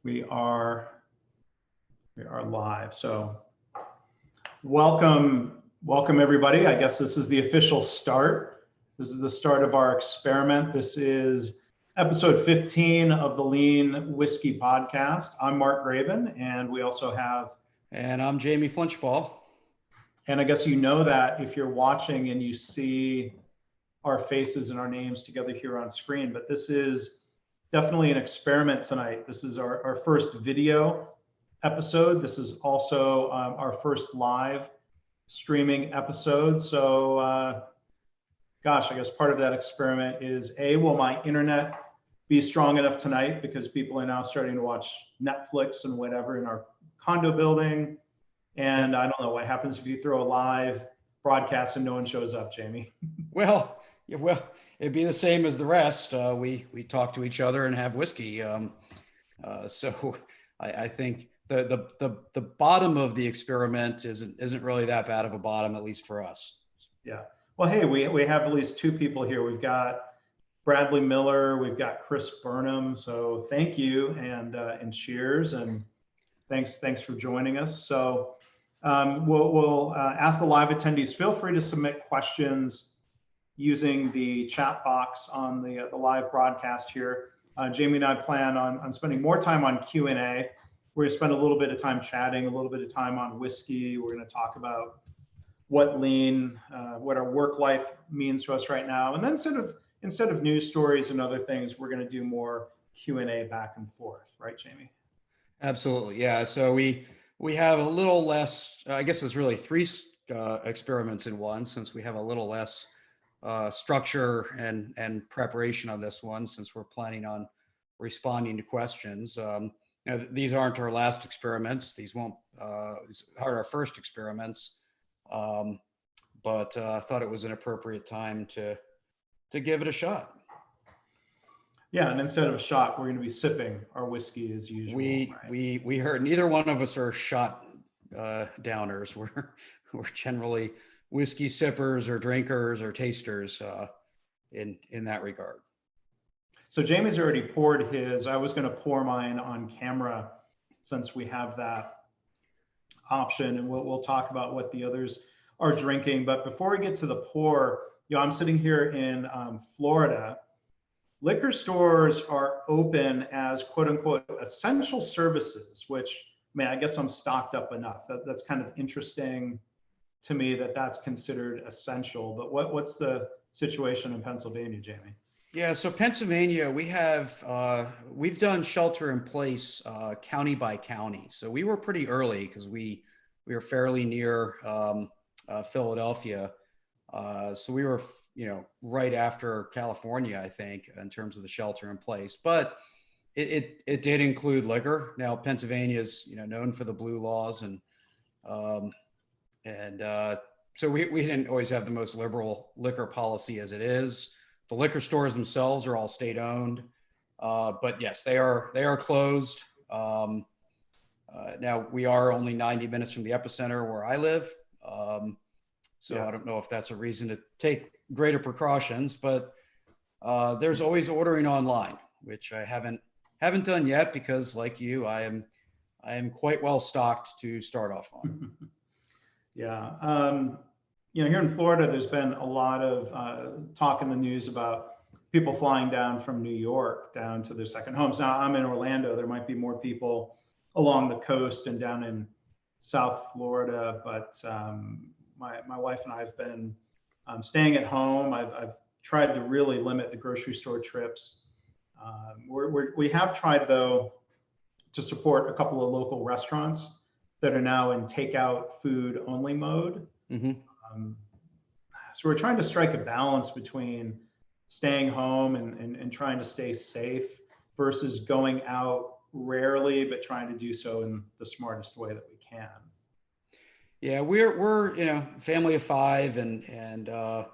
We are live. So welcome everybody. I guess this is the official start. This is the start of our experiment. This is episode 15 of the Lean Whiskey Podcast. I'm Mark Graban, and we also have... And I'm Jamie Flinchbaugh. And I guess you know that if you're watching and you see our faces and our names together here on screen, but this is definitely an experiment tonight. This is our first video episode. This is also our first live streaming episode. So, gosh, I guess part of that experiment is will my internet be strong enough tonight? Because people are now starting to watch Netflix and whatever in our condo building. And I don't know what happens if you throw a live broadcast and no one shows up, Jamie. Well, it'd be the same as the rest. We talk to each other and have whiskey. So I think the bottom of the experiment isn't really that bad of a bottom, at least for us. Yeah. Well, hey, we have at least two people here. We've got Bradley Miller, we've got Chris Burnham. So thank you and cheers, and thanks for joining us. So we'll ask the live attendees, feel free to submit questions using the chat box on the live broadcast here. Jamie and I plan on spending more time on Q&A. We're gonna spend a little bit of time chatting, a little bit of time on whiskey. We're gonna talk about what lean, what our work life means to us right now. And then instead of news stories and other things, we're gonna do more Q&A back and forth, right, Jamie? Absolutely, yeah. So we have a little less, I guess it's really three experiments in one, since we have a little less structure and preparation on this one, since we're planning on responding to questions. Now, these aren't our last experiments. These are our first experiments, but I thought it was an appropriate time to give it a shot. Yeah, and instead of a shot, we're going to be sipping our whiskey as usual. We heard neither one of us are shot downers. We're generally whiskey sippers or drinkers or tasters in that regard. So Jamie's already poured his. I was going to pour mine on camera since we have that option, and we'll talk about what the others are drinking. But before we get to the pour, I'm sitting here in Florida. Liquor stores are open as quote unquote essential services, which, I guess I'm stocked up enough. That's kind of interesting to me that's considered essential. But what's the situation in Pennsylvania, Jamie? Yeah, so Pennsylvania, we've done shelter in place county by county. So we were pretty early because we were fairly near Philadelphia. So we were, right after California, I think, in terms of the shelter in place. But it did include liquor. Now Pennsylvania is, known for the blue laws, and so we didn't always have the most liberal liquor policy as it is. The liquor stores themselves are all state owned, but yes, they are closed. Now we are only 90 minutes from the epicenter where I live. So yeah. I don't know if that's a reason to take greater precautions, but there's always ordering online, which I haven't done yet because, like you, I am quite well stocked to start off on. Yeah. Here in Florida, there's been a lot of talk in the news about people flying down from New York down to their second homes. Now, I'm in Orlando. There might be more people along the coast and down in South Florida, but my wife and I have been staying at home. I've tried to really limit the grocery store trips. We have tried, though, to support a couple of local restaurants that are now in takeout food only mode. Mm-hmm. So we're trying to strike a balance between staying home and trying to stay safe versus going out rarely, but trying to do so in the smartest way that we can. Yeah, we're family of five, and at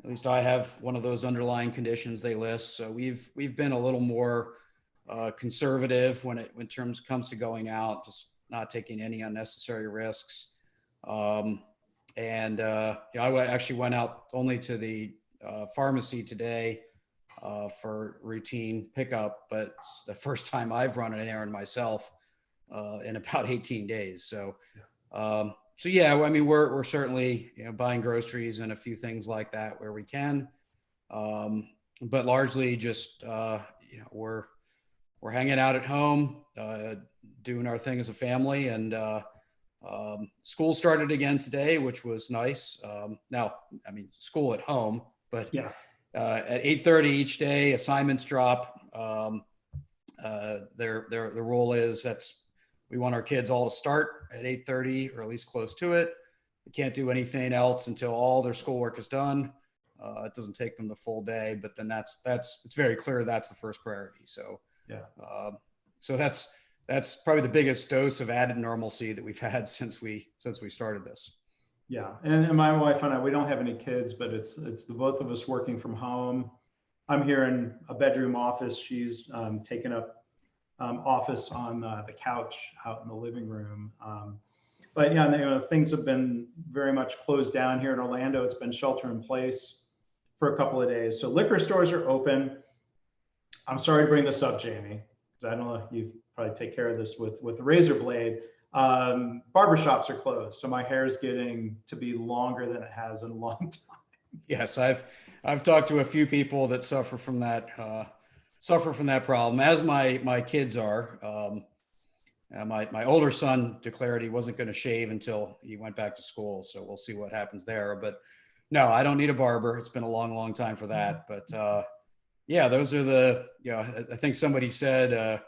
least I have one of those underlying conditions they list. So we've been a little more conservative when comes to going out, just not taking any unnecessary risks. I actually went out only to the pharmacy today for routine pickup, but it's the first time I've run an errand myself in about 18 days. So, so yeah, I mean, we're certainly, buying groceries and a few things like that where we can, but largely just, we're hanging out at home, doing our thing as a family, and school started again today, which was nice. Now, I mean, school at home, but Yeah. at 8:30 each day, assignments drop. The rule is we want our kids all to start at 8:30 or at least close to it. They can't do anything else until all their schoolwork is done. It doesn't take them the full day, but then it's very clear that's the first priority. So Yeah. So that's probably the biggest dose of added normalcy that we've had since we started this. Yeah, and my wife and I, we don't have any kids, but it's the both of us working from home. I'm here in a bedroom office. She's taken up office on the couch out in the living room. But yeah, things have been very much closed down here in Orlando. It's been shelter in place for a couple of days. So liquor stores are open. I'm sorry to bring this up, Jamie, because I don't know if you probably take care of this with the razor blade. Barbershops are closed, so my hair is getting to be longer than it has in a long time. Yes, I've talked to a few people that suffer from that problem, as my kids are. My older son declared he wasn't going to shave until he went back to school, so we'll see what happens there. But no, I don't need a barber. It's been a long time for that. But yeah, those are I think somebody said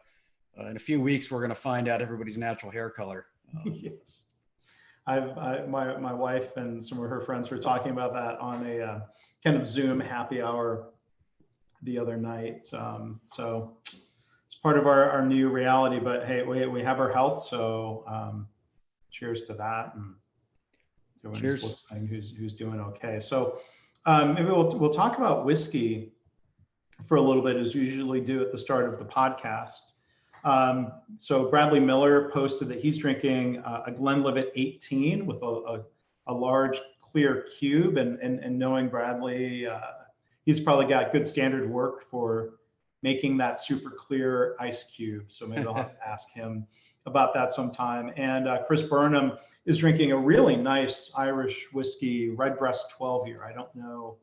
in a few weeks we're going to find out everybody's natural hair color. Yes. My wife and some of her friends were talking about that on a kind of Zoom happy hour the other night. So it's part of our new reality, but hey, we have our health. So cheers to that. And everyone who's listening who's doing okay. So maybe we'll talk about whiskey for a little bit, as we usually do at the start of the podcast. So Bradley Miller posted that he's drinking a Glenlivet 18 with a large clear cube, and knowing Bradley, he's probably got good standard work for making that super clear ice cube. So maybe I'll have to ask him about that sometime. And Chris Burnham is drinking a really nice Irish whiskey, Redbreast 12-year. I don't know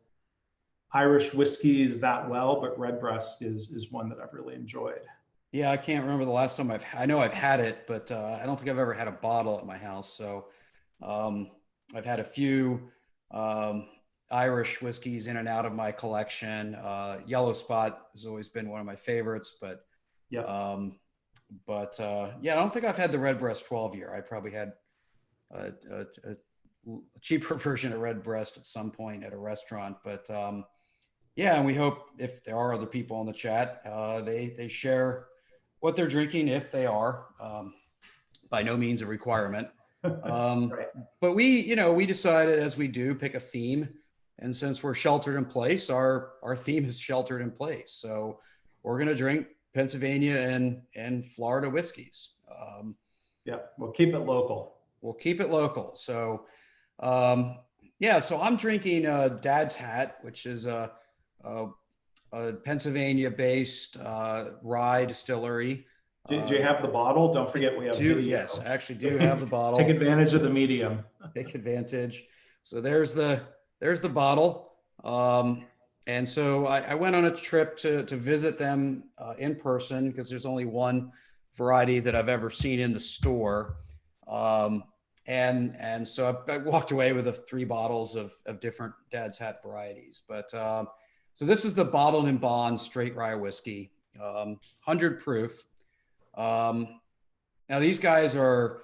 Irish whiskeys that well, but Redbreast is one that I've really enjoyed. Yeah, I can't remember the last time I know I've had it, but I don't think I've ever had a bottle at my house. So I've had a few Irish whiskeys in and out of my collection. Yellow Spot has always been one of my favorites, but yeah, I don't think I've had the Redbreast 12-year. I probably had a cheaper version of Redbreast at some point at a restaurant, but yeah, and we hope if there are other people in the chat, they share what they're drinking, if they are. By no means a requirement. right. But we decided, as we do, pick a theme. And since we're sheltered in place, our theme is sheltered in place. So we're going to drink Pennsylvania and Florida whiskeys. Yeah, we'll keep it local. We'll keep it local. So yeah, so I'm drinking Dad's Hat, which is a Pennsylvania-based rye distillery. Do you have the bottle? Don't forget we have video. Yes, I actually do have the bottle. Take advantage of the medium. Take advantage. So there's the bottle. And so I went on a trip to visit them in person, because there's only one variety that I've ever seen in the store. And so I walked away with 3 bottles of different Dad's Hat varieties. But so this is the bottled and bond straight rye whiskey, 100 proof. Now these guys are,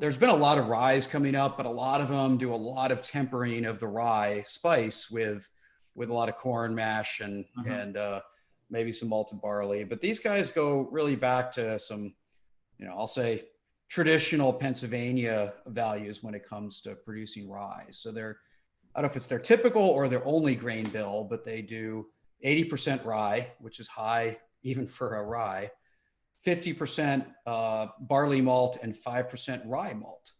there's been a lot of ryes coming up, but a lot of them do a lot of tempering of the rye spice with a lot of corn mash and maybe some malted barley. But these guys go really back to some, I'll say traditional Pennsylvania values when it comes to producing rye. So I don't know if it's their typical or their only grain bill, but they do 80% rye, which is high even for a rye, 50% barley malt, and 5% rye malt.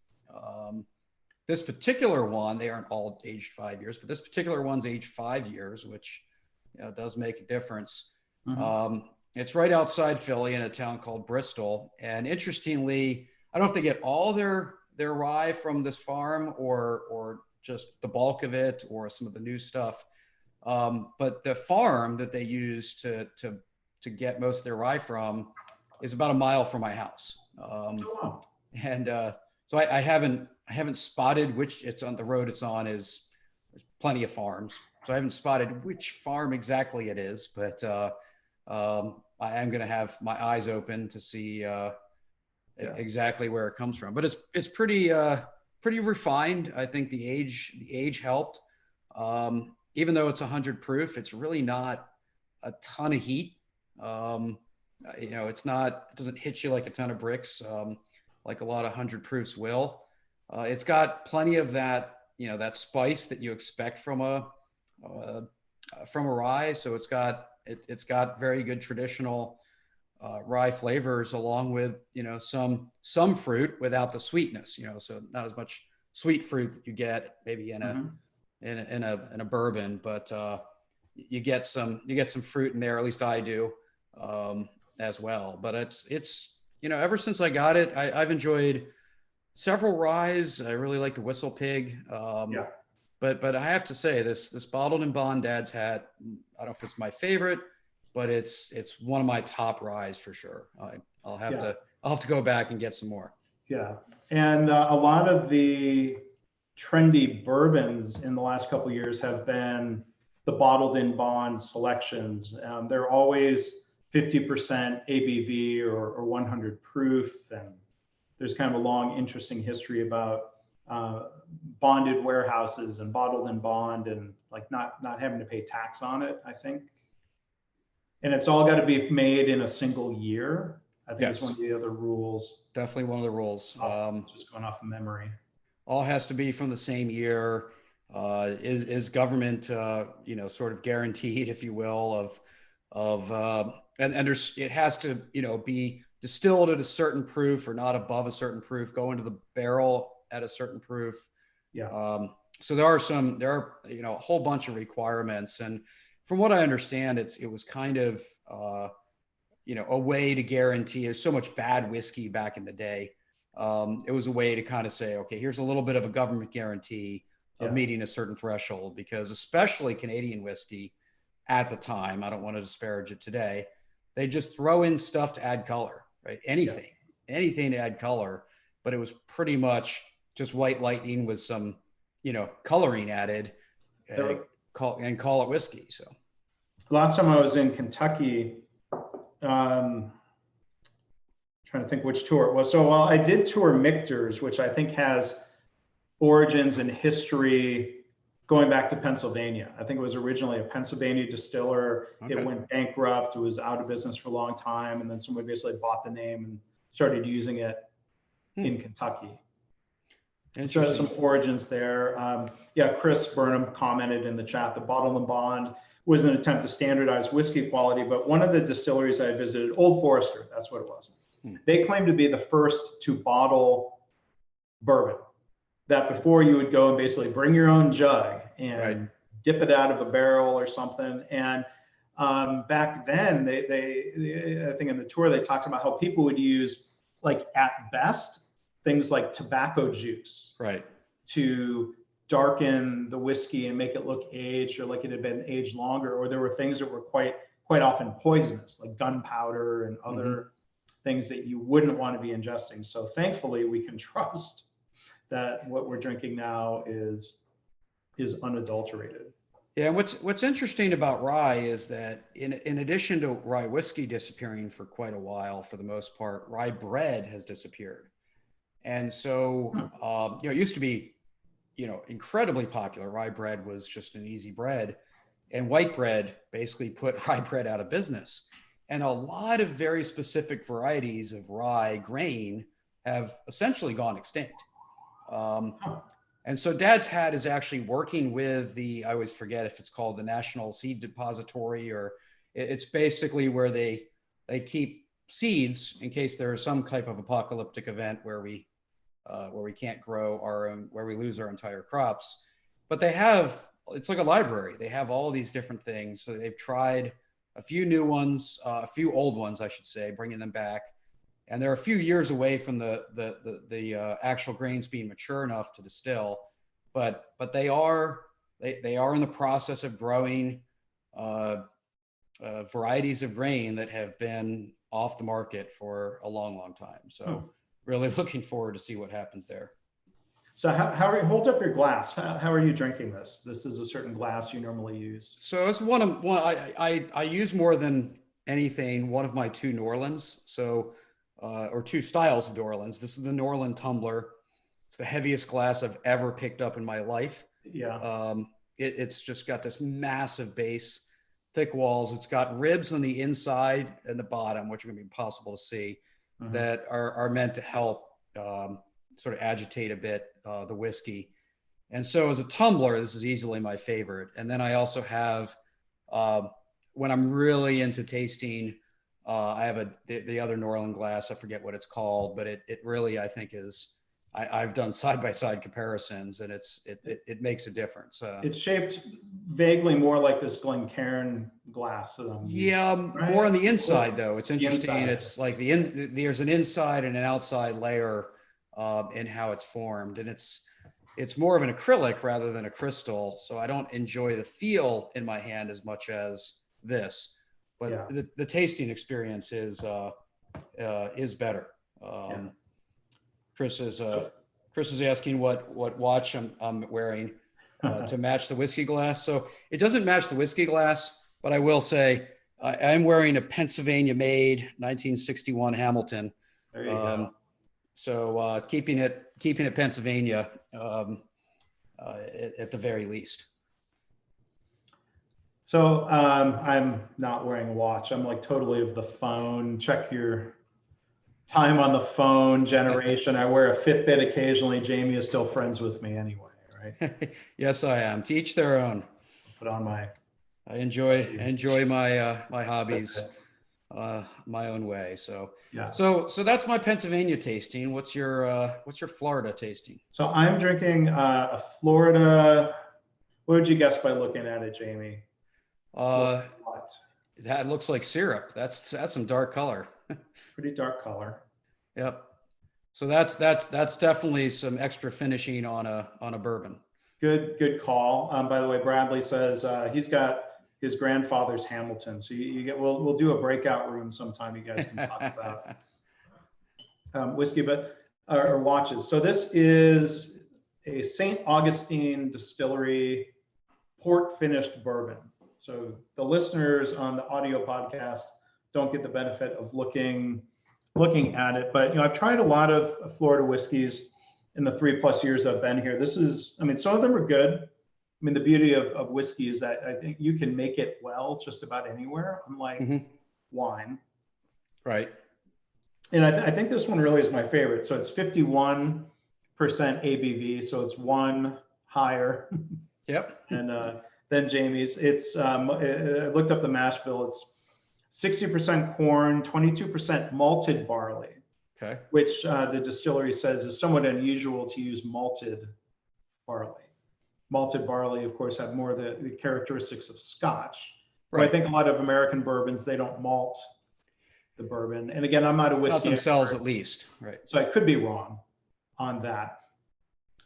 This particular one, they aren't all aged 5 years, but this particular one's aged 5 years, which does make a difference. Mhm. It's right outside Philly in a town called Bristol. And interestingly, I don't know if they get all their rye from this farm or just the bulk of it or some of the new stuff. But the farm that they use to get most of their rye from is about a mile from my house. Oh, wow. And so I haven't spotted which it's on the road it's on is there's plenty of farms. So I haven't spotted which farm exactly it is, but I am going to have my eyes open to see Yeah. exactly where it comes from. But it's pretty refined. I think the age helped. Even though it's 100 proof, it's really not a ton of heat. It's not, it doesn't hit you like a ton of bricks, like a lot of 100 proofs will. It's got plenty of that, that spice that you expect uh, from a rye. So it's got very good traditional rye flavors, along with some fruit without the sweetness. So not as much sweet fruit that you get maybe in a Mhm. in a bourbon, but you get some fruit in there. At least I do, as well. But it's ever since I got it, I've enjoyed several ryes. I really like the Whistle Pig. Yeah. But I have to say this bottled and bond Dad's Hat. I don't know if it's my favorite, but it's one of my top ryes for sure. I'll have Yeah. to I'll have to go back and get some more. Yeah. And a lot of the trendy bourbons in the last couple of years have been the bottled in bond selections. They're always 50% ABV or 100 proof. And there's kind of a long, interesting history about uh, bonded warehouses and bottled in bond and like not having to pay tax on it, I think. And it's all got to be made in a single year. I think it's one of Yes, the other rules, definitely one of the rules. just going off of memory. All has to be from the same year. Is government sort of guaranteed, if you will, and there's it has to be distilled at a certain proof or not above a certain proof, go into the barrel at a certain proof. Yeah. So there are a whole bunch of requirements, and from what I understand, it was kind of a way to guarantee. There's so much bad whiskey back in the day. It was a way to kind of say, okay, here's a little bit of a government guarantee of Yeah. meeting a certain threshold, because especially Canadian whiskey at the time, I don't want to disparage it today, they just throw in stuff to add color, right? Yeah. Anything to add color, but it was pretty much just white lightning with some, coloring added, uh, There, call it whiskey. So, last time I was in Kentucky, um, trying to think which tour it was. So, well, I did tour Michter's, which I think has origins and history going back to Pennsylvania. I think it was originally a Pennsylvania distiller. It okay. went bankrupt. It was out of business for a long time. And then somebody basically bought the name and started using it Hmm. in Kentucky. So there's some Interesting. origins there. Yeah, Chris Burnham commented in the chat that Bottle and Bond was an attempt to standardize whiskey quality, but one of the distilleries I visited, Old Forester, that's what it was. Hmm. They claimed to be the first to bottle bourbon. That before you would go and basically bring your own jug Right. and dip it out of a barrel or something. And back then, I think in the tour they talked about how people would use, like at best, things like tobacco juice Right. to darken the whiskey and make it look aged or like it had been aged longer. Or there were things that were quite often poisonous, like gunpowder and Mm-hmm. other things that you wouldn't want to be ingesting. So thankfully, we can trust that what we're drinking now is unadulterated. Yeah, and what's interesting about rye is that in addition to rye whiskey disappearing for quite a while, for the most part, rye bread has disappeared. And so, Hmm. it used to be, incredibly popular. Rye bread was just an easy bread, and white bread basically put rye bread out of business. And a lot of very specific varieties of rye grain have essentially gone extinct. Um, Huh. and so Dad's Hat is actually working with I always forget if it's called the National Seed Depository, or it's basically where they keep seeds in case there is some type of apocalyptic event where we can't grow our own, where we lose our entire crops. But they have it's like a library. They have all these different things. So they've tried a few new ones, a few old ones, I should say, bringing them back. And they're a few years away from the actual grains being mature enough to distill, but they are in the process of growing varieties of grain that have been off the market for a long time. So really looking forward to see what happens there. So hold up your glass. How are you drinking this? This is a certain glass you normally use. So it's one I use more than anything, one of my two Norlands. So, or two styles of Norlands. This is the Norland tumbler. It's the heaviest glass I've ever picked up in my life. Yeah. It's just got this massive base, thick walls. It's got ribs on the inside and the bottom, which are going to be impossible to see, that are meant to help sort of agitate a bit the whiskey. And so as a tumbler, this is easily my favorite. And then I also have, when I'm really into tasting, I have the other Norland glass. I forget what it's called, but it really, I think is, I've done side-by-side comparisons, and it makes a difference. It's shaped vaguely more like this Glencairn glass that I'm using. Yeah, right? more on the inside though. It's interesting. Inside. It's like there's an inside and an outside layer in how it's formed, and it's more of an acrylic rather than a crystal. So I don't enjoy the feel in my hand as much as this, but the tasting experience is better. Chris is asking what watch I'm wearing to match the whiskey glass. So it doesn't match the whiskey glass, but I will say I'm wearing a Pennsylvania-made 1961 Hamilton. There you go. So keeping it Pennsylvania at the very least. So I'm not wearing a watch. I'm like totally of the phone. Check your time on the phone generation. I wear a Fitbit occasionally. Jamie is still friends with me anyway, right? Yes, I am. To each their own. Put on my. I enjoy my my hobbies my own way. So yeah. So that's my Pennsylvania tasting. What's your Florida tasting? So I'm drinking a Florida. What would you guess by looking at it, Jamie? What? That looks like syrup. That's some dark color. Pretty dark color. Yep. So that's definitely some extra finishing on a bourbon. Good call. By the way, Bradley says he's got his grandfather's Hamilton. So you get we'll do a breakout room sometime. You guys can talk about whiskey, or watches. So this is a St. Augustine Distillery port finished bourbon. So the listeners on the audio podcast don't get the benefit of looking at it, but I've tried a lot of Florida whiskeys in the 3+ years I've been here. This is, some of them are good. The beauty of whiskey is that I think you can make it well just about anywhere, unlike wine. Right. And I think this one really is my favorite. So it's 51% ABV, so it's one higher. Yep. And then Jamie's. It's I looked up the mash bill. It's 60% corn, 22% malted barley. Okay. Which the distillery says is somewhat unusual to use malted barley. Malted barley, of course, have more the characteristics of Scotch. Right. I think a lot of American bourbons, they don't malt the bourbon. And again, I'm not a whiskey Not themselves expert, at least. Right. so I could be wrong on that.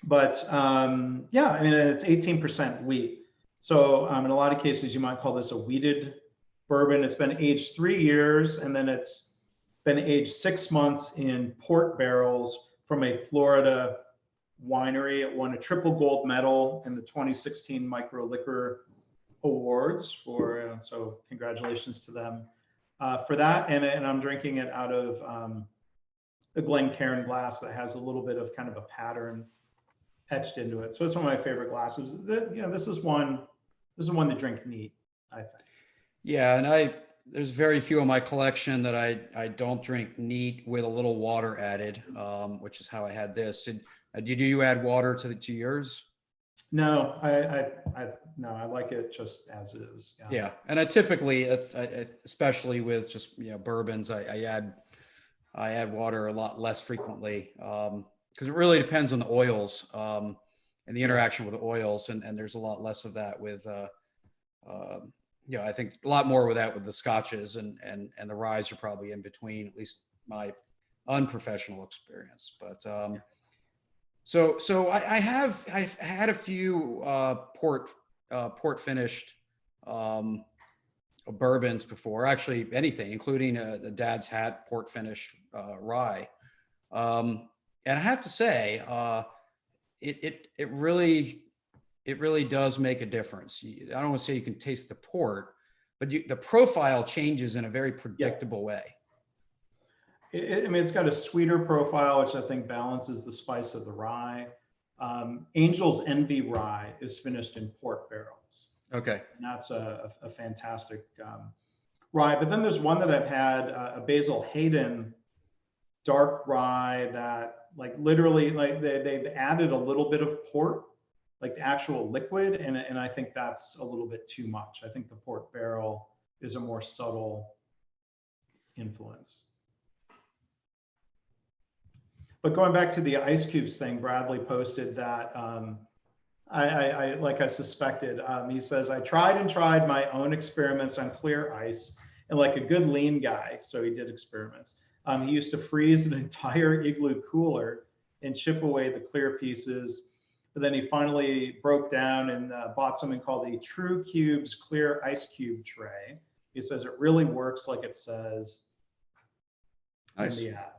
But it's 18% wheat. So in a lot of cases, you might call this a wheated bourbon. It's been aged 3 years, and then it's been aged 6 months in port barrels from a Florida winery. It won a triple gold medal in the 2016 Micro Liquor Awards so congratulations to them for that. And I'm drinking it out of a Glencairn glass that has a little bit of kind of a pattern etched into it. So it's one of my favorite glasses. This is one to drink neat, I think. Yeah, and there's very few in my collection that I don't drink neat with a little water added, which is how I had this. Did you add water to yours? No, I like it just as is. Yeah, and I typically, especially with just bourbons, I add water a lot less frequently because it really depends on the oils. and the interaction with the oils, and there's a lot less of that with I think a lot more with that with the scotches, and the ryes are probably in between, at least my unprofessional experience. But I've had a few port finished bourbons before, actually anything, including a Dad's Hat port finished rye. And I have to say, it really does make a difference. I don't want to say you can taste the port, but the profile changes in a very predictable way. I mean, it's got a sweeter profile, which I think balances the spice of the rye. Angel's Envy rye is finished in port barrels. Okay. And that's a fantastic rye. But then there's one that I've had, a Basil Hayden dark rye that like literally like they've added a little bit of port, like the actual liquid. And I think that's a little bit too much. I think the port barrel is a more subtle influence. But going back to the ice cubes thing, Bradley posted that I like I suspected. He says, I tried my own experiments on clear ice, and like a good lean guy, so he did experiments. He used to freeze an entire igloo cooler and chip away the clear pieces. But then he finally broke down and bought something called the True Cubes Clear Ice Cube Tray. He says it really works like it says Nice. in the ad.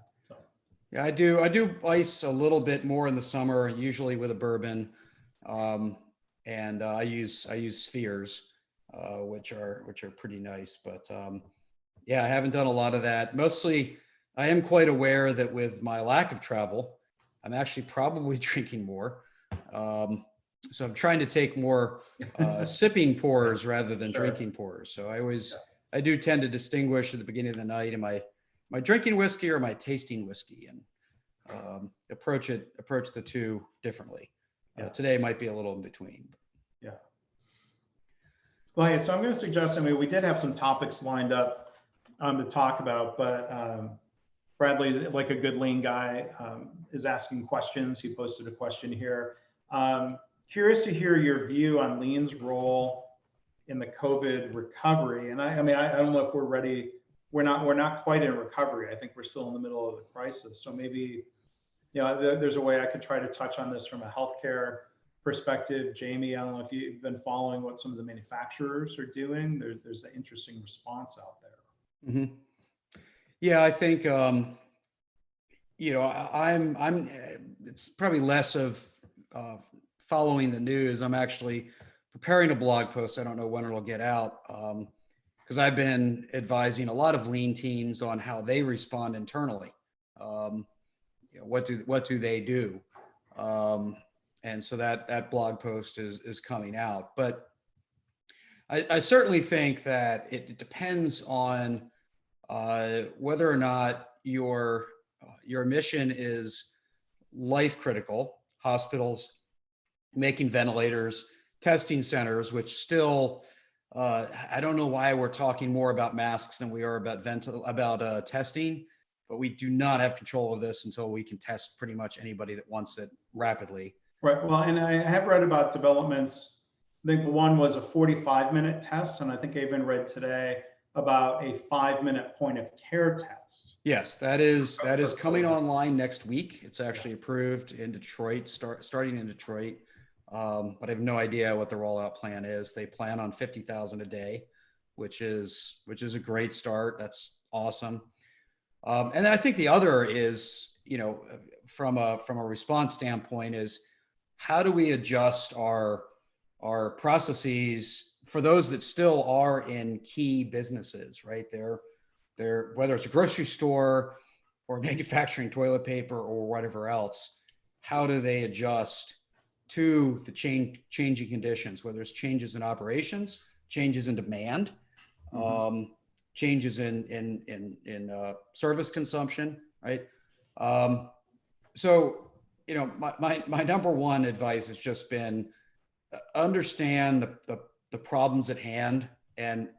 Yeah, I do ice a little bit more in the summer, usually with a bourbon, and I use spheres, which are pretty nice. But yeah, I haven't done a lot of that. Mostly, I am quite aware that with my lack of travel, I'm actually probably drinking more. So I'm trying to take more sipping pours rather than drinking pours. So I do tend to distinguish at the beginning of the night, am I drinking whiskey or am I tasting whiskey, and approach the two differently. Today might be a little in between. Yeah. Well, hey, so I'm going to suggest, I mean, we did have some topics lined up to talk about, but Bradley, like a good lean guy, is asking questions. He posted a question here. Curious to hear your view on lean's role in the COVID recovery. And I mean, I don't know if we're ready. We're not quite in recovery. I think we're still in the middle of the crisis. So maybe, there's a way I could try to touch on this from a healthcare perspective. Jamie, I don't know if you've been following what some of the manufacturers are doing. There's an interesting response out there. Mm-hmm. Yeah, I think it's probably less of following the news. I'm actually preparing a blog post. I don't know when it'll get out, because I've been advising a lot of lean teams on how they respond internally. What do they do? And so that blog post is coming out. But I certainly think that it depends on whether or not your mission is life critical. Hospitals making ventilators, testing centers, which still, I don't know why we're talking more about masks than we are about testing, but we do not have control of this until we can test pretty much anybody that wants it rapidly. Right. Well, and I have read about developments. I think the one was a 45-minute test, and I think I even read today about a 5-minute point of care test. Yes, that is coming online next week. It's actually approved in Detroit, starting in Detroit. But I have no idea what the rollout plan is. They plan on 50,000 a day, which is a great start. That's awesome. And I think the other is, from a response standpoint, is how do we adjust our processes for those that still are in key businesses, right? They're whether it's a grocery store or manufacturing toilet paper or whatever else, how do they adjust to the changing conditions, whether it's changes in operations, changes in demand, changes in service consumption, right? So, my number one advice has just been understand the problems at hand and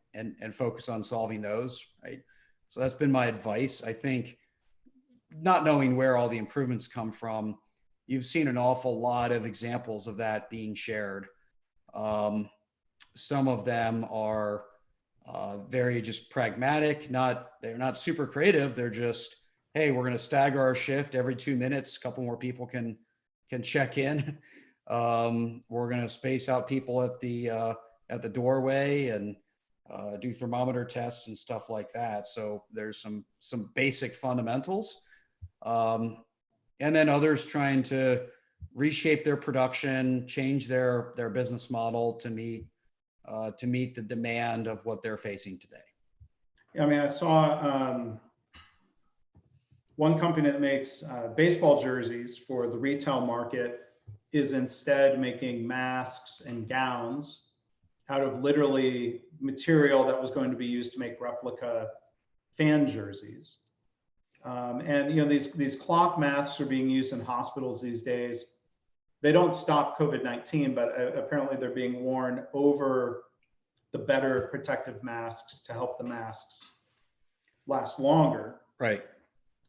focus on solving those, right? So that's been my advice. I think not knowing where all the improvements come from, you've seen an awful lot of examples of that being shared. Some of them are very just pragmatic, they're not super creative. They're just, hey, we're going to stagger our shift every 2 minutes. A couple more people can check in. We're going to space out people at the doorway and do thermometer tests and stuff like that. So there's some basic fundamentals. And then others trying to reshape their production, change their business model to meet the demand of what they're facing today. I mean, I saw one company that makes baseball jerseys for the retail market is instead making masks and gowns out of literally material that was going to be used to make replica fan jerseys. And you know, these cloth masks are being used in hospitals these days. They don't stop COVID-19, but apparently they're being worn over the better protective masks to help the masks last longer. Right.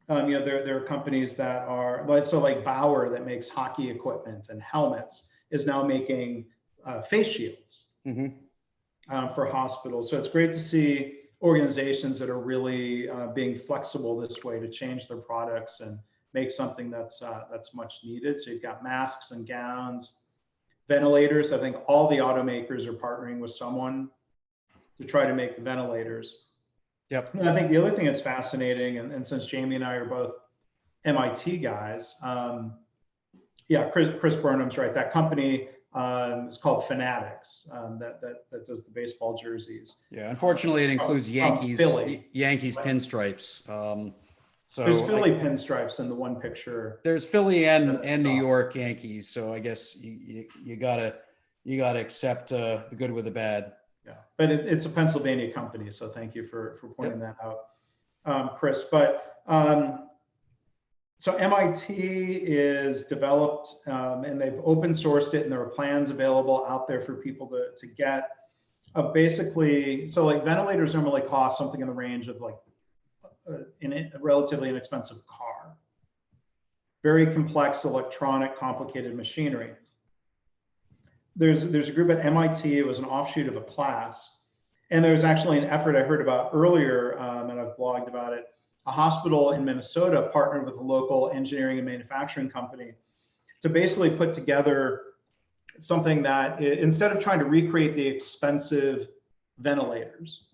You know, there are companies that are like Bauer that makes hockey equipment and helmets is now making face shields for hospitals. So it's great to see organizations that are really being flexible this way to change their products and make something that's much needed. So you've got masks and gowns, ventilators. I think all the automakers are partnering with someone to try to make the ventilators. Yep. And I think the other thing that's fascinating, and since Jamie and I are both MIT guys, yeah, Chris Burnham's right. That company is called Fanatics that does the baseball jerseys. Yeah, unfortunately, it includes Yankees pinstripes. So there's Philly pinstripes in the one picture. There's Philly and New York Yankees. So I guess you gotta accept the good with the bad. Yeah, but it's a Pennsylvania company, so thank you for pointing that out, Chris. But so MIT is developed and they've open sourced it, and there are plans available out there for people to get. Basically, so like ventilators normally cost something in the range of like a relatively inexpensive car. Very complex, electronic, complicated machinery. There's a group at MIT, it was an offshoot of a class. And there's actually an effort I heard about earlier, and I've blogged about it. A hospital in Minnesota partnered with a local engineering and manufacturing company to basically put together something that, instead of trying to recreate the expensive ventilators,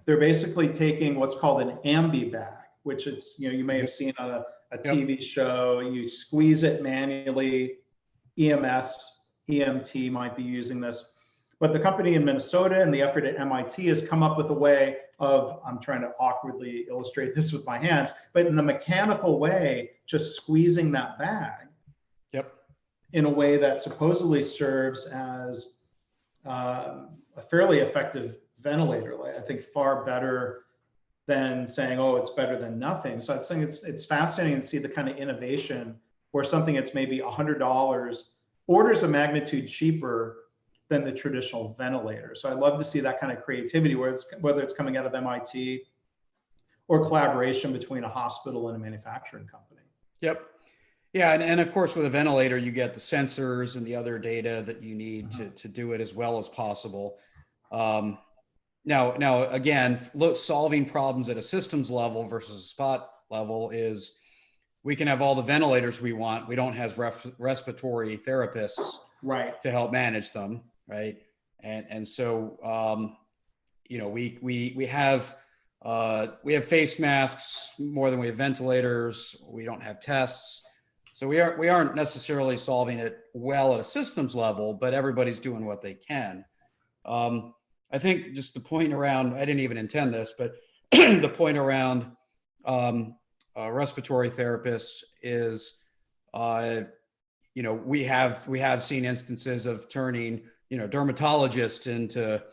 they're basically taking what's called an ambi bag, which it's, you know, you may have seen on a TV show. You squeeze it manually. EMT might be using this. But the company in Minnesota and the effort at MIT has come up with a way of, I'm trying to awkwardly illustrate this with my hands, but in the mechanical way, just squeezing that bag in a way that supposedly serves as a fairly effective ventilator. I think far better than saying, oh, it's better than nothing. So I think it's fascinating to see the kind of innovation where something that's maybe $100, orders of magnitude cheaper than the traditional ventilator. So I'd love to see that kind of creativity, whether it's coming out of MIT or collaboration between a hospital and a manufacturing company. Yep. Yeah, and of course with a ventilator, you get the sensors and the other data that you need to do it as well as possible. Now again, solving problems at a systems level versus a spot level is, we can have all the ventilators we want. We don't have respiratory therapists to help manage them, right? And so you know, we have face masks more than we have ventilators. We don't have tests, so we aren't necessarily solving it well at a systems level, but everybody's doing what they can. I think just the point around, I didn't even intend this, but the point around respiratory therapists is, you know, we have seen instances of turning, you know, dermatologists into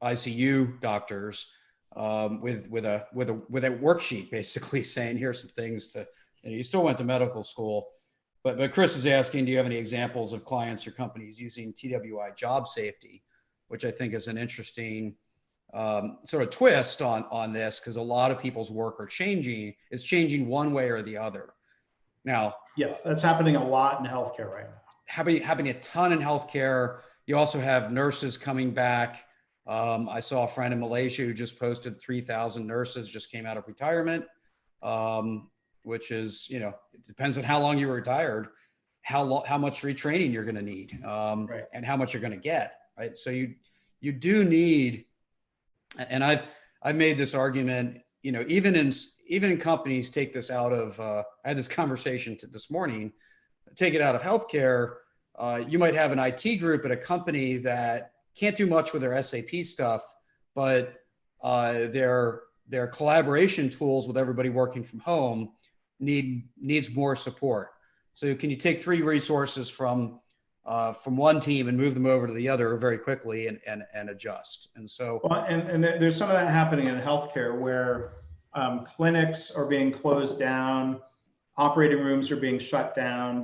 ICU doctors with a worksheet, basically saying, here's some things to, you know, you still went to medical school. But Chris is asking, do you have any examples of clients or companies using TWI job safety, which I think is an interesting sort of twist on this, because a lot of people's work is changing one way or the other. Now, Yes, that's happening a lot in healthcare right now. having a ton in healthcare. You also have nurses coming back. I saw a friend in Malaysia who just posted 3,000 nurses just came out of retirement, which is, you know, it depends on how long you were retired, how much retraining you're going to need, Right. and how much you're going to get. Right. So you do need, and I've made this argument, you know, even in companies take this out of, I had this conversation this morning, take it out of healthcare. You might have an IT group at a company that can't do much with their SAP stuff, but their collaboration tools with everybody working from home needs more support. So can you take 3 resources from one team and move them over to the other very quickly and adjust? And so, well, and there's some of that happening in healthcare where clinics are being closed down, operating rooms are being shut down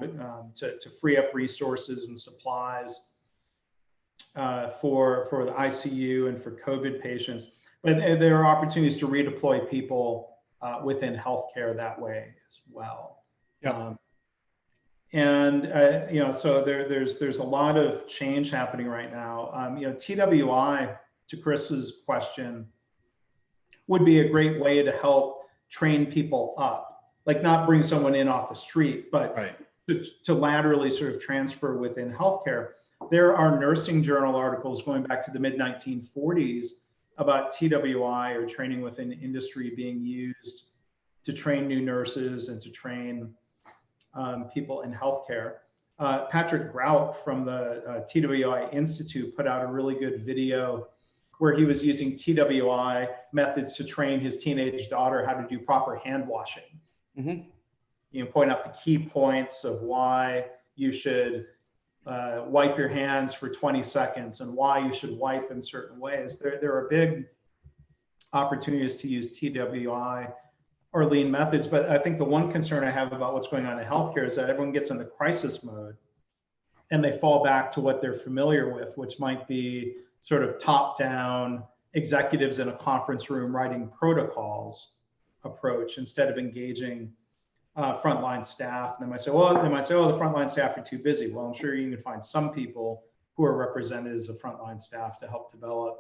to free up resources and supplies for the ICU and for COVID patients. But there are opportunities to redeploy people within healthcare that way as well. yep. And you know, so there's a lot of change happening right now. You know, TWI, to Chris's question, would be a great way to help train people up, like not bring someone in off the street, but Right. to laterally sort of transfer within healthcare. There are nursing journal articles going back to the mid 1940s about TWI or training within industry being used to train new nurses and to train people in healthcare. Patrick Grout from the TWI Institute put out a really good video where he was using TWI methods to train his teenage daughter how to do proper hand washing. Mm-hmm. You know, point out the key points of why you should wipe your hands for 20 seconds and why you should wipe in certain ways. There are big opportunities to use TWI or lean methods, but I think the one concern I have about what's going on in healthcare is that everyone gets into crisis mode and they fall back to what they're familiar with, which might be sort of top-down executives in a conference room writing protocols approach instead of engaging frontline staff. And they might say, oh, the frontline staff are too busy. Well, I'm sure you can find some people who are representatives of frontline staff to help develop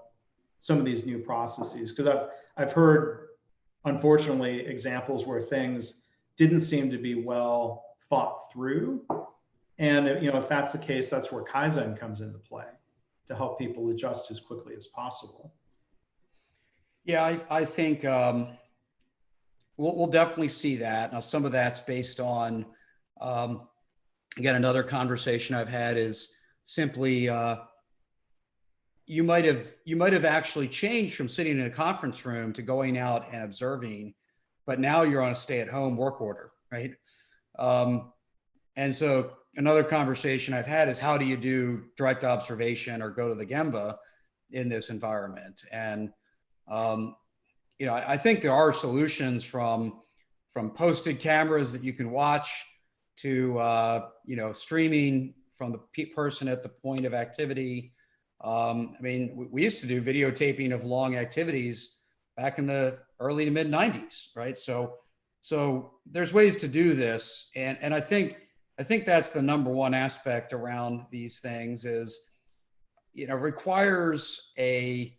some of these new processes. Because I've heard, unfortunately, examples where things didn't seem to be well thought through. And you know, if that's the case, that's where Kaizen comes into play to help people adjust as quickly as possible. Yeah, I think we'll definitely see that. Now, some of that's based on, again, another conversation I've had is simply you might have actually changed from sitting in a conference room to going out and observing, but now you're on a stay-at-home work order, right? And so another conversation I've had is how do you do direct observation or go to the Gemba in this environment? And you know, I think there are solutions from posted cameras that you can watch to you know, streaming from the person at the point of activity. I mean, we used to do videotaping of long activities back in the early to mid 90s, right? So there's ways to do this, and I think that's the number one aspect around these things is, you know, requires an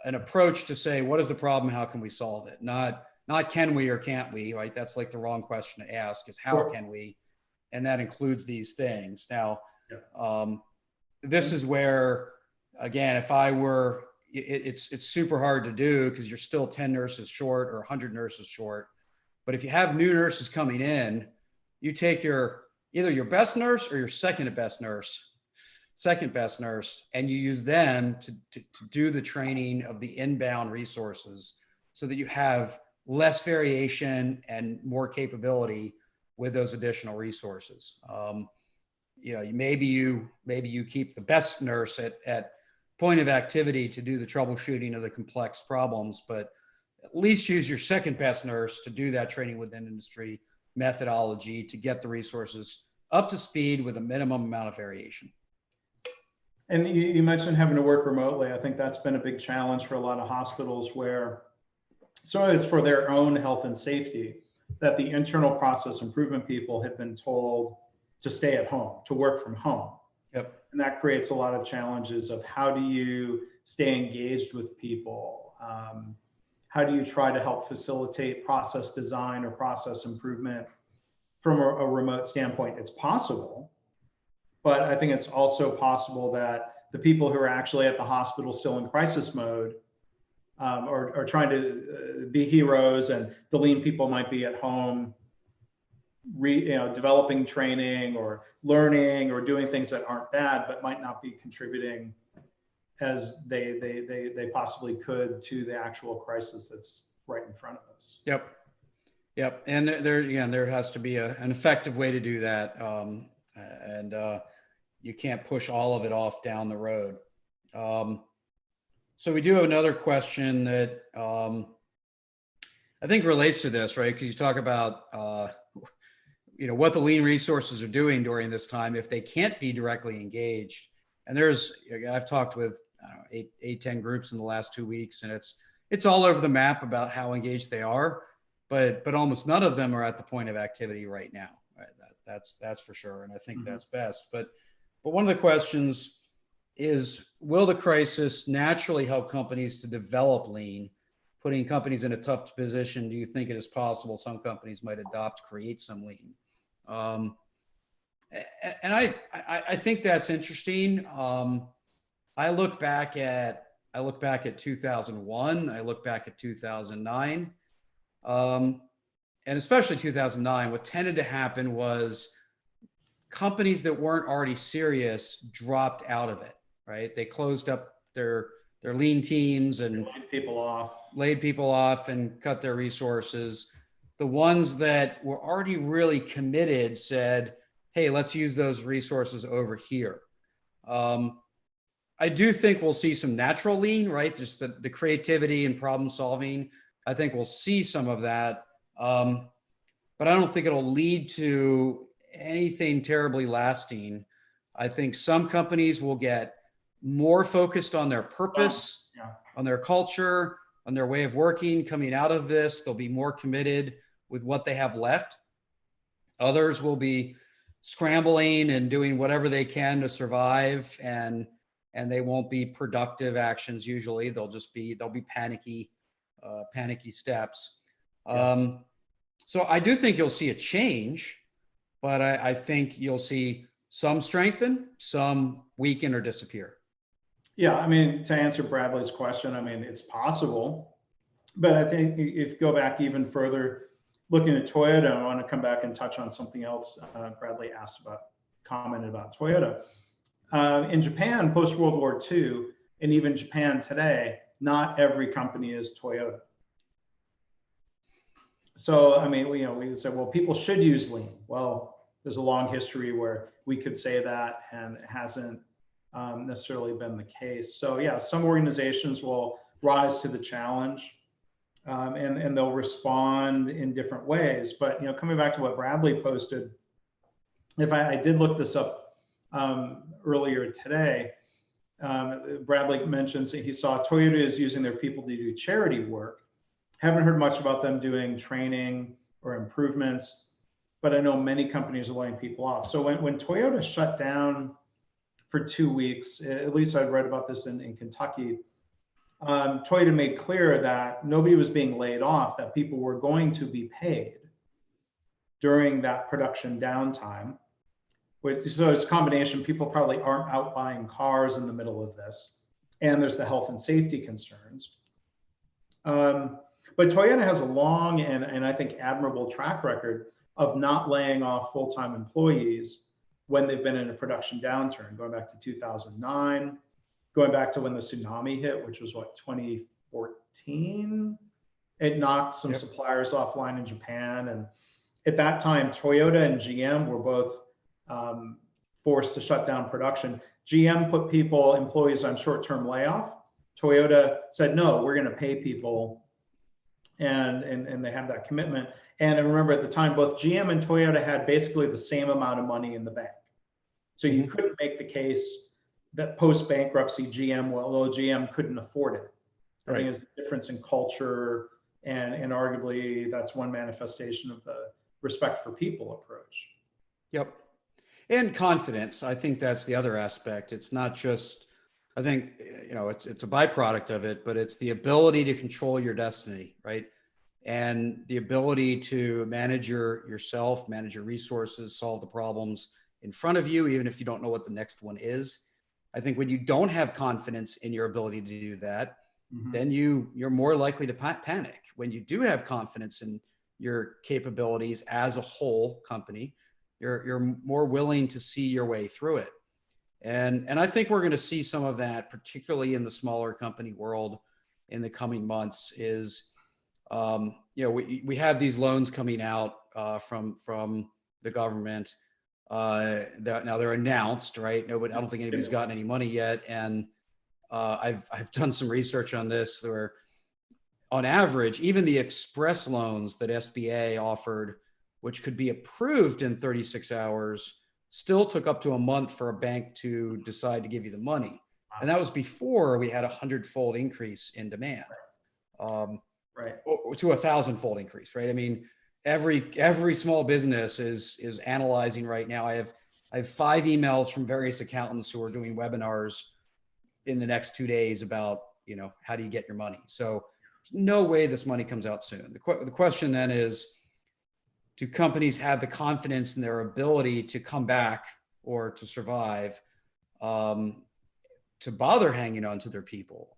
approach to say, what is the problem? How can we solve it? Not can we or can't we, right? That's like the wrong question to ask is how can we? And that includes these things. Now, this is where, again, if I were, it's super hard to do because you're still 10 nurses short or 100 nurses short. But if you have new nurses coming in, you take either your best nurse or your second best nurse, and you use them to do the training of the inbound resources so that you have less variation and more capability with those additional resources. You know, maybe you keep the best nurse at point of activity to do the troubleshooting of the complex problems, but at least use your second best nurse to do that training within industry methodology to get the resources up to speed with a minimum amount of variation. And you mentioned having to work remotely. I think that's been a big challenge for a lot of hospitals where, so it's for their own health and safety, that the internal process improvement people had been told to stay at home, to work from home. Yep. And that creates a lot of challenges of how do you stay engaged with people? How do you try to help facilitate process design or process improvement from a remote standpoint? It's possible, but I think it's also possible that the people who are actually at the hospital still in crisis mode are trying to be heroes, and the lean people might be at home developing training or learning or doing things that aren't bad, but might not be contributing as they possibly could to the actual crisis that's right in front of us. Yep. Yep. And there has to be an effective way to do that. And you can't push all of it off down the road. So we do have another question that I think relates to this, right? Because you talk about what the lean resources are doing during this time if they can't be directly engaged. And I've talked with 10 groups in the last 2 weeks, and it's all over the map about how engaged they are, but almost none of them are at the point of activity right now. Right? That's for sure, and I think that's best. But one of the questions is, will the crisis naturally help companies to develop lean, putting companies in a tough position? Do you think it is possible some companies might create some lean? And I think that's interesting. I look back at 2001. I look back at 2009, and especially 2009. What tended to happen was companies that weren't already serious dropped out of it. Right? They closed up their lean teams and laid people off and cut their resources. The ones that were already really committed said, hey, let's use those resources over here. I do think we'll see some natural lean, right? Just the creativity and problem solving. I think we'll see some of that. But I don't think it'll lead to anything terribly lasting. I think some companies will get more focused on their purpose, on their culture, on their way of working coming out of this. They'll be more committed with what they have left. Others will be scrambling and doing whatever they can to survive, and they won't be productive actions. Usually they'll be panicky steps. So I do think you'll see a change, but I think you'll see some strengthen, some weaken or disappear. Yeah, I mean, to answer Bradley's question, I mean, it's possible, but I think if you go back even further, looking at Toyota, I want to come back and touch on something else Bradley commented about Toyota. In Japan, post-World War II, and even Japan today, not every company is Toyota. So, I mean, we said, well, people should use lean. Well, there's a long history where we could say that, and it hasn't necessarily been the case. So yeah, some organizations will rise to the challenge, and they'll respond in different ways. But coming back to what Bradley posted, if I did look this up earlier today, Bradley mentions that he saw Toyota is using their people to do charity work. Haven't heard much about them doing training or improvements, but I know many companies are laying people off. So when Toyota shut down for 2 weeks, at least I'd read about this in Kentucky, Toyota made clear that nobody was being laid off, that people were going to be paid during that production downtime. So it's a combination. People probably aren't out buying cars in the middle of this, and there's the health and safety concerns. But Toyota has a long and I think admirable track record of not laying off full-time employees when they've been in a production downturn, going back to 2009, going back to when the tsunami hit, which was 2014. It knocked some suppliers offline in Japan. And at that time, Toyota and GM were both forced to shut down production. GM put employees on short-term layoff. Toyota said, no, we're going to pay people. And they have that commitment. And I remember at the time, both GM and Toyota had basically the same amount of money in the bank. So you couldn't make the case that post-bankruptcy GM couldn't afford it. I think it's the difference in culture And arguably that's one manifestation of the respect for people approach. Yep. And confidence. I think that's the other aspect. It's not just, I think, it's a byproduct of it, but it's the ability to control your destiny, right? And the ability to manage yourself, manage your resources, solve the problems in front of you, even if you don't know what the next one is. I think when you don't have confidence in your ability to do that, then you're more likely to panic. When you do have confidence in your capabilities as a whole company, you're more willing to see your way through it. And I think we're going to see some of that, particularly in the smaller company world in the coming months. Is we have these loans coming out from the government. Now they're announced, right? Nobody, I don't think anybody's gotten any money yet. And I've done some research on this, where on average, even the express loans that SBA offered, which could be approved in 36 hours, still took up to a month for a bank to decide to give you the money. And that was before we had 100-fold increase in demand, right, to 1,000-fold increase, right? I mean, every small business is analyzing right now. I have 5 emails from various accountants who are doing webinars in the next 2 days about, how do you get your money? So there's no way this money comes out soon. The question then is, do companies have the confidence in their ability to come back or to survive, to bother hanging on to their people?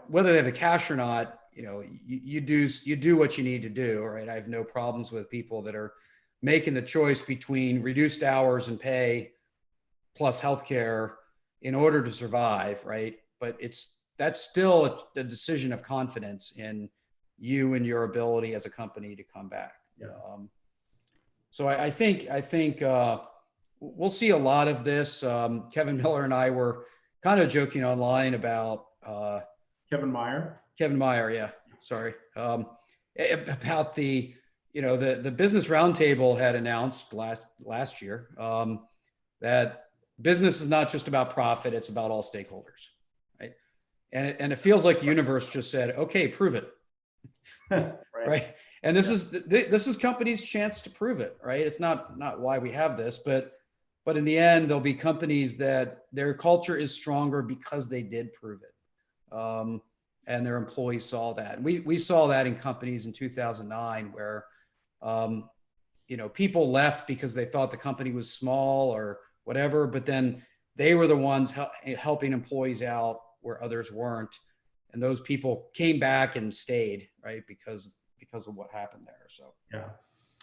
Whether they have the cash or not, you do what you need to do, right? I have no problems with people that are making the choice between reduced hours and pay plus healthcare in order to survive, right? But that's still a decision of confidence in you and your ability as a company to come back. Yeah. So I think we'll see a lot of this. Kevin Miller and I were kind of joking online about Kevin Meyer, yeah, sorry, about the Business Roundtable had announced last year that business is not just about profit; it's about all stakeholders, right? And it feels like the universe just said, "Okay, prove it." Right. And this is companies' chance to prove it, right? It's not why we have this, but in the end, there'll be companies that their culture is stronger because they did prove it, and their employees saw that. And we saw that in companies in 2009, where people left because they thought the company was small or whatever, but then they were the ones helping employees out where others weren't. And those people came back and stayed, right? Because of what happened there. So, yeah.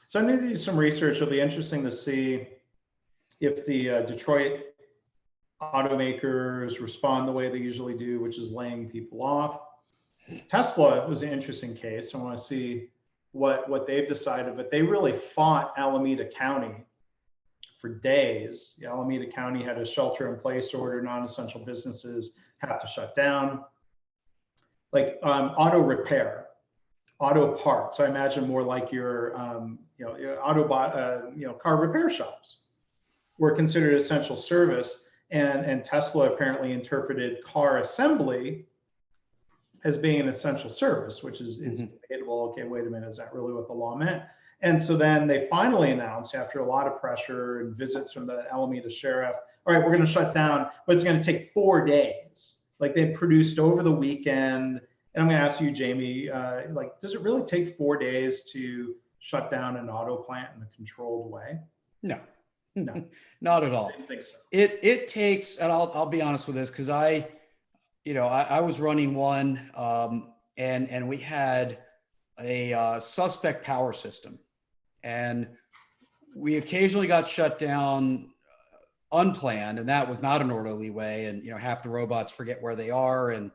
So I'm going to do some research. It'll be interesting to see if the Detroit automakers respond the way they usually do, which is laying people off. Tesla was an interesting case. I want to see what they've decided, but they really fought Alameda County for days. Alameda County had a shelter-in-place order, non-essential businesses have to shut down. Like auto repair, auto parts. I imagine more like your car repair shops were considered essential service, and Tesla apparently interpreted car assembly as being an essential service, which is debatable. Okay, wait a minute, is that really what the law meant? And so then they finally announced, after a lot of pressure and visits from the Alameda sheriff, all right, we're going to shut down, but it's going to take 4 days. Like they produced over the weekend. And I'm going to ask you, Jamie, does it really take 4 days to shut down an auto plant in a controlled way? No, not at all. I didn't think so. It takes, and I'll be honest with this, because I was running one, and we had a suspect power system, and we occasionally got shut down unplanned, and that was not an orderly way. And half the robots forget where they are, and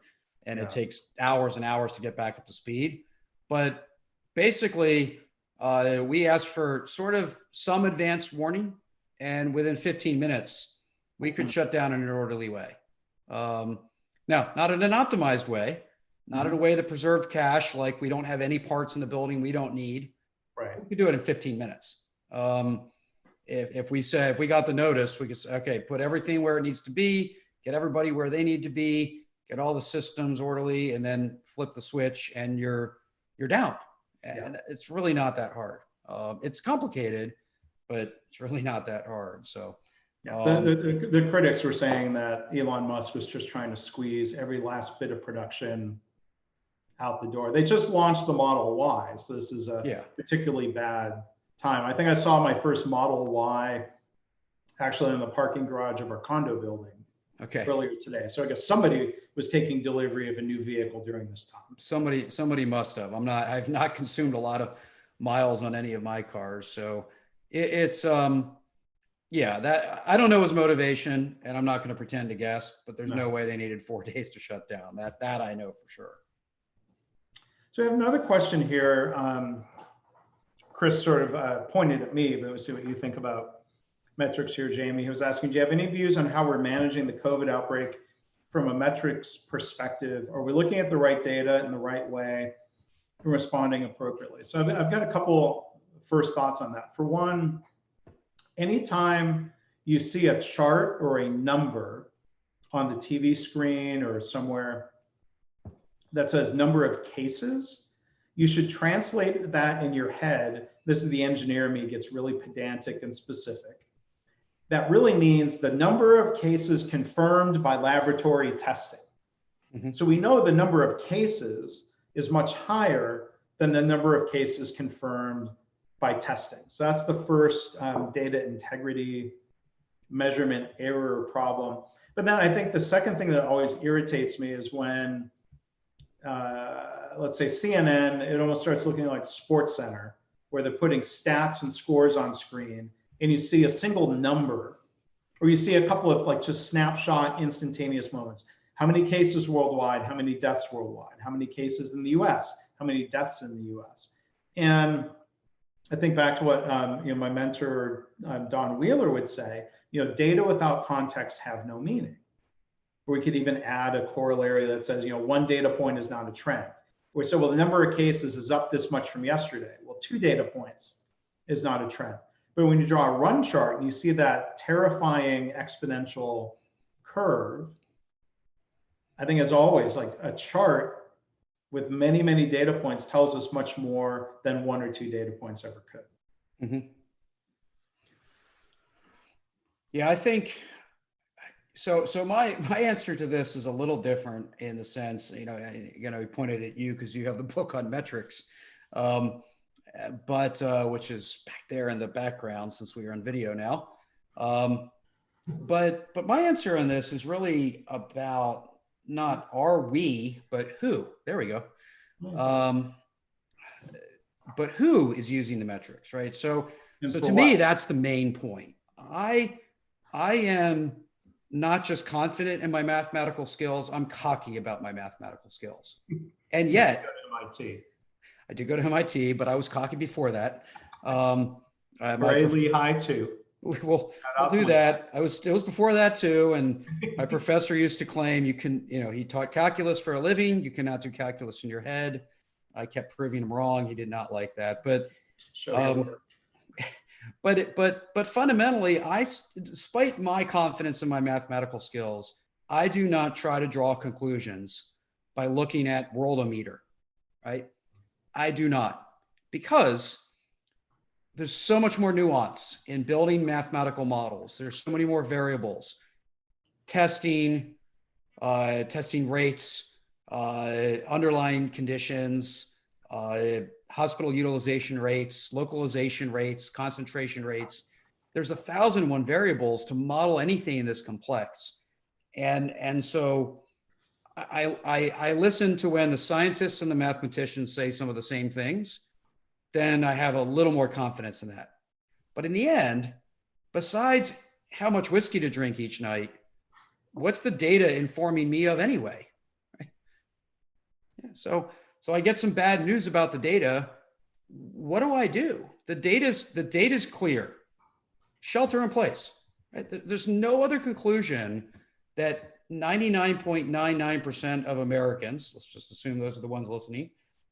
it takes hours and hours to get back up to speed. But basically, we asked for sort of some advanced warning, and within 15 minutes, we could shut down in an orderly way. Now, not in an optimized way, not in a way that preserved cash, like we don't have any parts in the building we don't need. Right. We could do it in 15 minutes. If we got the notice, we could say, okay, put everything where it needs to be, get everybody where they need to be, get all the systems orderly, and then flip the switch and you're down. And it's really not that hard. It's complicated, but it's really not that hard. So yeah, the critics were saying that Elon Musk was just trying to squeeze every last bit of production out the door. They just launched the Model Y, so this is a particularly bad time. I think I saw my first Model Y actually in the parking garage of our condo building earlier today. So I guess somebody was taking delivery of a new vehicle during this time. Somebody must have. I've not consumed a lot of miles on any of my cars, so it's that I don't know his motivation, and I'm not going to pretend to guess, but there's no way they needed 4 days to shut down. That I know for sure. So I have another question here. Chris sort of pointed at me, but we'll see what you think about metrics here, Jamie. He was asking, do you have any views on how we're managing the COVID outbreak from a metrics perspective? Are we looking at the right data in the right way and responding appropriately? So I've got a couple first thoughts on that. For one, anytime you see a chart or a number on the TV screen or somewhere that says number of cases, you should translate that in your head. This is the engineer me, gets really pedantic and specific. That really means the number of cases confirmed by laboratory testing. Mm-hmm. So we know the number of cases is much higher than the number of cases confirmed by testing. So that's the first data integrity measurement error problem. But then I think the second thing that always irritates me is when, let's say CNN, it almost starts looking like Sports Center, where they're putting stats and scores on screen, and you see a single number, or you see a couple of like just snapshot instantaneous moments. How many cases worldwide? How many deaths worldwide? How many cases in the US? How many deaths in the US? And I think back to what my mentor, Don Wheeler would say, data without context have no meaning. Or we could even add a corollary that says, one data point is not a trend. We say, well, the number of cases is up this much from yesterday. Well, 2 data points is not a trend. But when you draw a run chart and you see that terrifying exponential curve, I think as always, like a chart with many, many data points tells us much more than 1 or 2 data points ever could. Mm-hmm. Yeah, I think so. My answer to this is a little different in the sense, he pointed at you because you have the book on metrics, but which is back there in the background since we are on video now. But my answer on this is really about not are we, but who. There we go. But who is using the metrics, right? So to me, that's the main point. I am not just confident in my mathematical skills, I'm cocky about my mathematical skills. And yet, I did go to MIT, but I was cocky before that. Bravely high too. Well, I'll do that. It was before that too. And my professor used to claim he taught calculus for a living. You cannot do calculus in your head. I kept proving him wrong. He did not like that. But but fundamentally, despite my confidence in my mathematical skills, I do not try to draw conclusions by looking at worldometer, right? I do not, because there's so much more nuance in building mathematical models. There's so many more variables, testing rates, underlying conditions, hospital utilization rates, localization rates, concentration rates. There's 1,001 variables to model anything this complex. And so I listen to when the scientists and the mathematicians say some of the same things, then I have a little more confidence in that. But in the end, besides how much whiskey to drink each night, what's the data informing me of anyway? Right? Yeah, so I get some bad news about the data. What do I do? The data's clear. Shelter in place. Right? There's no other conclusion that 99.99% of Americans, let's just assume those are the ones listening,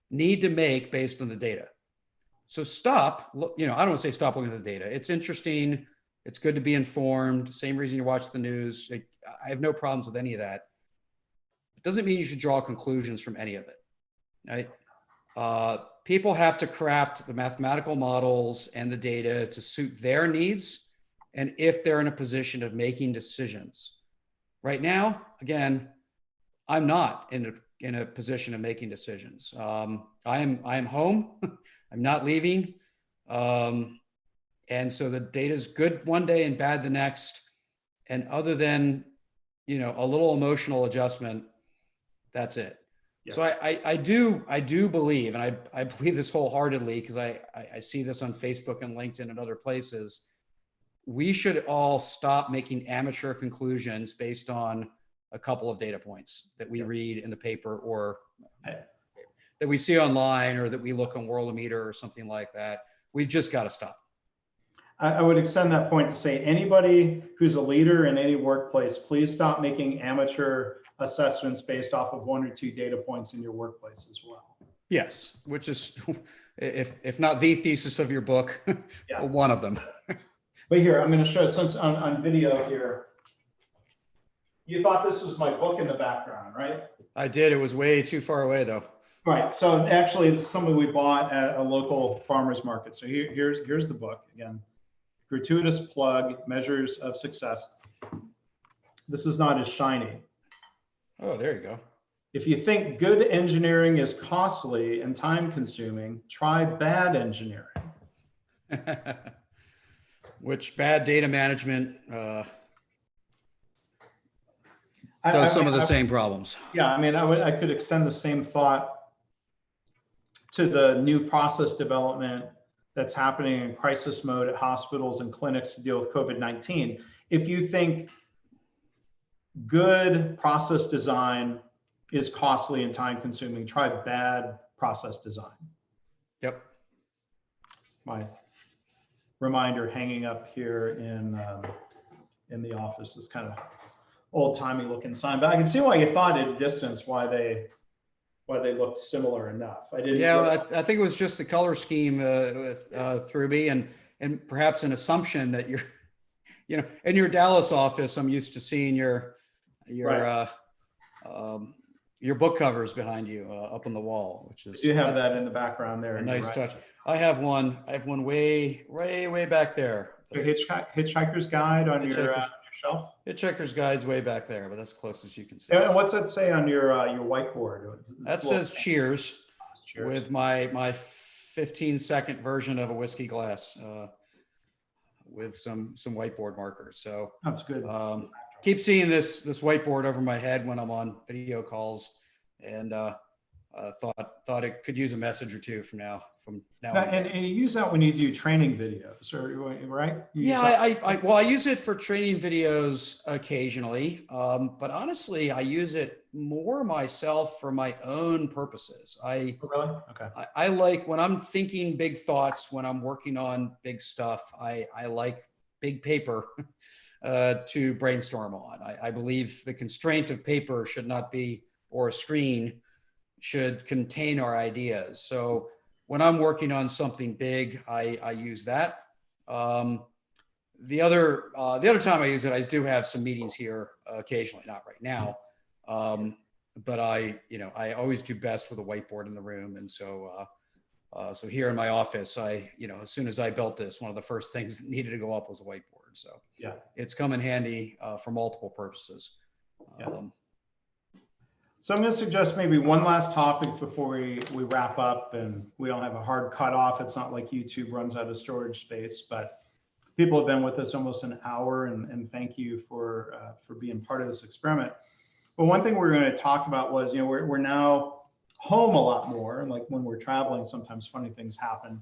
need to make based on the data. So stop, I don't want to say stop looking at the data. It's interesting. It's good to be informed. Same reason you watch the news. I have no problems with any of that. But doesn't mean you should draw conclusions from any of it, right? People have to craft the mathematical models and the data to suit their needs, and if they're in a position of making decisions. Right now, again, I'm not in a position of making decisions. I am home. I'm not leaving. And so the data is good one day and bad the next. And other than, a little emotional adjustment, that's it. Yeah. So I do believe, and I believe this wholeheartedly, because I see this on Facebook and LinkedIn and other places. We should all stop making amateur conclusions based on a couple of data points that we read in the paper, or that we see online, or that we look on Worldometer or something like that. We've just got to stop. I would extend that point to say, anybody who's a leader in any workplace, please stop making amateur assessments based off of 1 or 2 data points in your workplace as well. Yes, which is, if not the thesis of your book, one of them. But here, I'm going to show, since on video here, you thought this was my book in the background, right? I did. It was way too far away, though. Right. So actually, it's something we bought at a local farmer's market. So here's the book again. Gratuitous plug, Measures of Success. This is not as shiny. Oh, there you go. If you think good engineering is costly and time consuming, try bad engineering. Which bad data management does some of the same problems. Yeah, I mean, I could extend the same thought to the new process development that's happening in crisis mode at hospitals and clinics to deal with COVID-19. If you think good process design is costly and time consuming, try bad process design. Yep. My reminder hanging up here in the office, is kind of old-timey looking sign, but I can see why you thought at a distance why they looked similar enough. I didn't. Yeah, I think it was just the color scheme threw me, and perhaps an assumption that you're, in your Dallas office, I'm used to seeing your book covers behind you up on the wall, which is. You have that in the background there. A nice touch. I have one way back there. So Hitchhiker's Guide on your shelf. Hitchhiker's Guide's way back there, but that's close as you can see. And what's that say on your whiteboard? That says cheers, with my 15-second version of a whiskey glass with some whiteboard markers. So that's good. Keep seeing this whiteboard over my head when I'm on video calls, and thought it could use a message or two from now on. And you use that when you do training videos, right? I use it for training videos occasionally, but honestly, I use it more myself for my own purposes. Really? Okay. I like, when I'm thinking big thoughts, when I'm working on big stuff, I like big paper to brainstorm on. I believe the constraint of paper should not be, or a screen should contain our ideas. So when I'm working on something big, I use that. The other time I use it, I do have some meetings here occasionally, not right now. But I always do best with a whiteboard in the room. And so here in my office, as soon as I built this, one of the first things that needed to go up was a whiteboard. So yeah, it's come in handy for multiple purposes. So I'm going to suggest maybe one last topic before we wrap up, and we don't have a hard cutoff. It's not like YouTube runs out of storage space, but people have been with us almost an hour, and thank you for being part of this experiment. But one thing we're going to talk about was, we're now home a lot more, and like when we're traveling, sometimes funny things happen.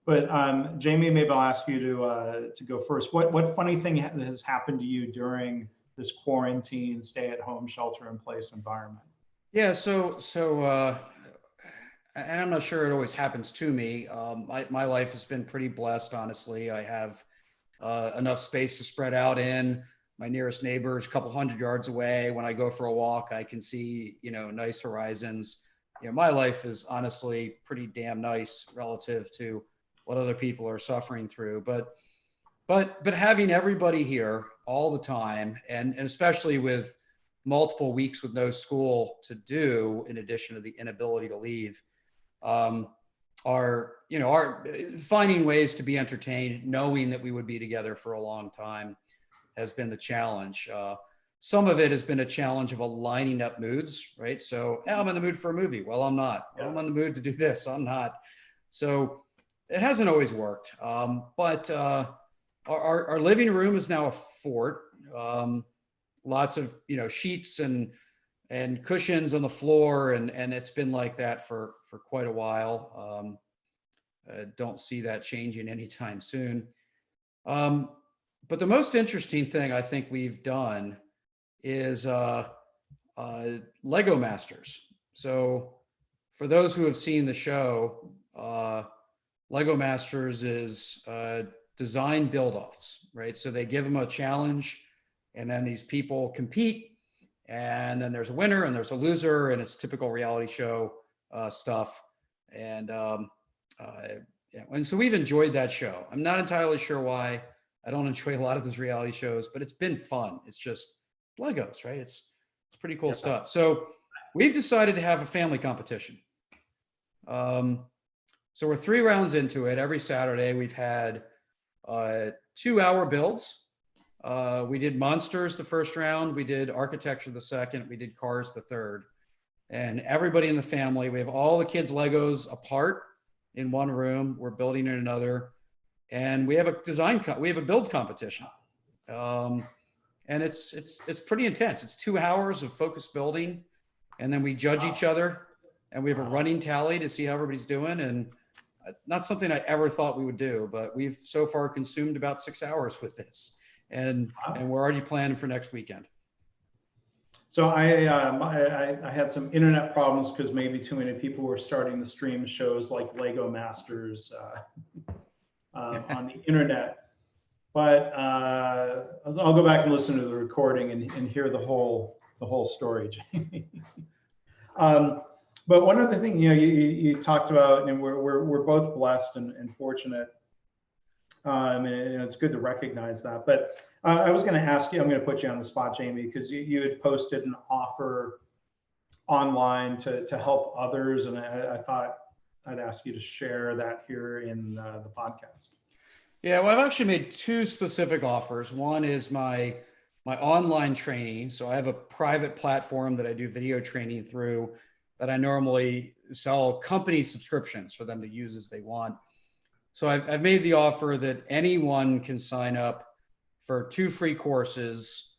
But Jamie, maybe I'll ask you to go first. What funny thing has happened to you during this quarantine, stay-at-home, shelter-in-place environment? Yeah, so and I'm not sure it always happens to me. My life has been pretty blessed, honestly. I have enough space to spread out in. My nearest neighbor is a couple hundred yards away. When I go for a walk, I can see, nice horizons. My life is honestly pretty damn nice relative to what other people are suffering through. But having everybody here all the time, and especially with multiple weeks with no school to do, in addition to the inability to leave, are finding ways to be entertained, knowing that we would be together for a long time has been the challenge. Some of it has been a challenge of aligning up moods, right? So I'm in the mood for a movie. Well, I'm not. Well, I'm in the mood to do this. I'm not. So it hasn't always worked. But our living room is now a fort. Lots of sheets and cushions on the floor, and it's been like that for quite a while. Don't see that changing anytime soon. But the most interesting thing I think we've done is Lego Masters. So for those who have seen the show, Lego Masters is design build-offs, right? So they give them a challenge, and then these people compete, and then there's a winner and there's a loser, and it's typical reality show stuff. And and so we've enjoyed that show. I'm not entirely sure why. I don't enjoy a lot of those reality shows, but it's been fun. It's just Legos, right? It's pretty cool stuff. So we've decided to have a family competition. So we're 3 rounds into it. Every Saturday we've had 2-hour builds. We did monsters the first round. We did architecture the second. We did cars the third. And everybody in the family, we have all the kids' Legos apart in one room. We're building in another. And we have a build competition. And it's pretty intense. It's 2 hours of focused building. And then we judge each other. And we have a running tally to see how everybody's doing. And it's not something I ever thought we would do, but we've so far consumed about 6 hours with this. And we're already planning for next weekend. So I had some internet problems because maybe too many people were starting to stream shows like Lego Masters on the internet. But I'll go back and listen to the recording and hear the whole story, Jamie. But one other thing, you talked about, and we're both blessed and fortunate. And it's good to recognize that. But I was going to ask you, I'm going to put you on the spot, Jamie, because you had posted an offer online to help others. And I thought I'd ask you to share that here in the podcast. Yeah, well, I've actually made 2 specific offers. One is my online training. So I have a private platform that I do video training through that I normally sell company subscriptions for them to use as they want. So I've made the offer that anyone can sign up for 2 free courses,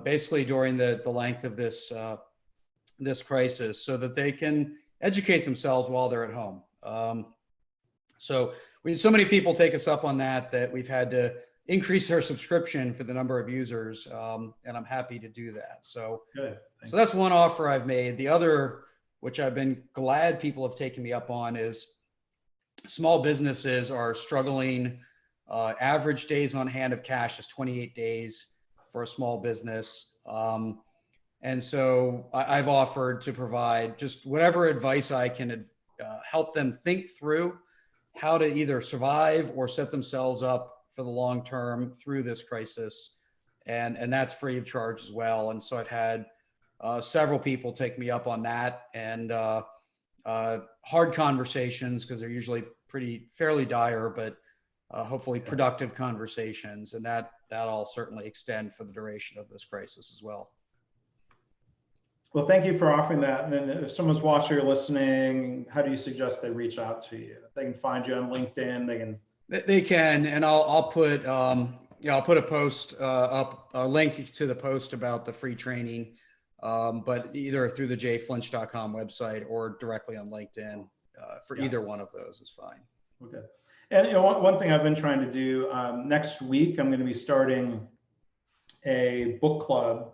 basically during the length of this crisis, so that they can educate themselves while they're at home. So we had so many people take us up on that we've had to increase our subscription for the number of users, and I'm happy to do that. So, good. So that's one offer I've made. The other, which I've been glad people have taken me up on, is small businesses are struggling. Average days on hand of cash is 28 days for a small business. And so I've offered to provide just whatever advice I can help them think through how to either survive or set themselves up for the long term through this crisis. And that's free of charge as well. And so I've had several people take me up on that, and hard conversations, because they're usually fairly dire, but hopefully productive conversations. And that'll certainly extend for the duration of this crisis as well. Well, thank you for offering that. And then if someone's watching or listening, how do you suggest they reach out to you? They can find you on LinkedIn. They can, and I'll put I'll put a post up, a link to the post about the free training, but either through the jflinch.com website or directly on LinkedIn. For either one of those is fine. Okay. And one thing I've been trying to do, next week, I'm going to be starting a book club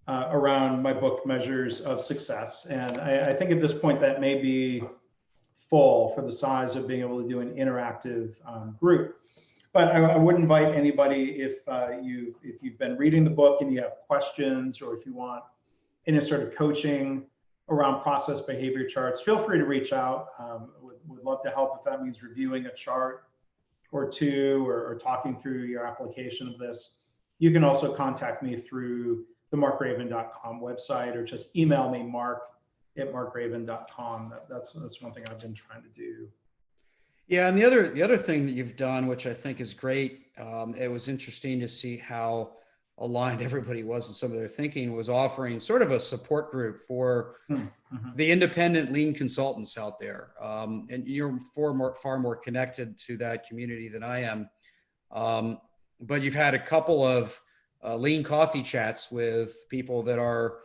around my book, Measures of Success. And I think at this point that may be full for the size of being able to do an interactive group. But I would invite anybody, if you've been reading the book and you have questions, or if you want any sort of coaching around process behavior charts, feel free to reach out. Would love to help if that means reviewing a chart or 2, or talking through your application of this. You can also contact me through the markraven.com website, or just email me, mark@markraven.com. That's one thing I've been trying to do. Yeah, and the other thing that you've done, which I think is great, it was interesting to see how aligned everybody was in some of their thinking, was offering sort of a support group for Mm-hmm. the independent lean consultants out there. And you're far more connected to that community than I am. But you've had a couple of lean coffee chats with people that are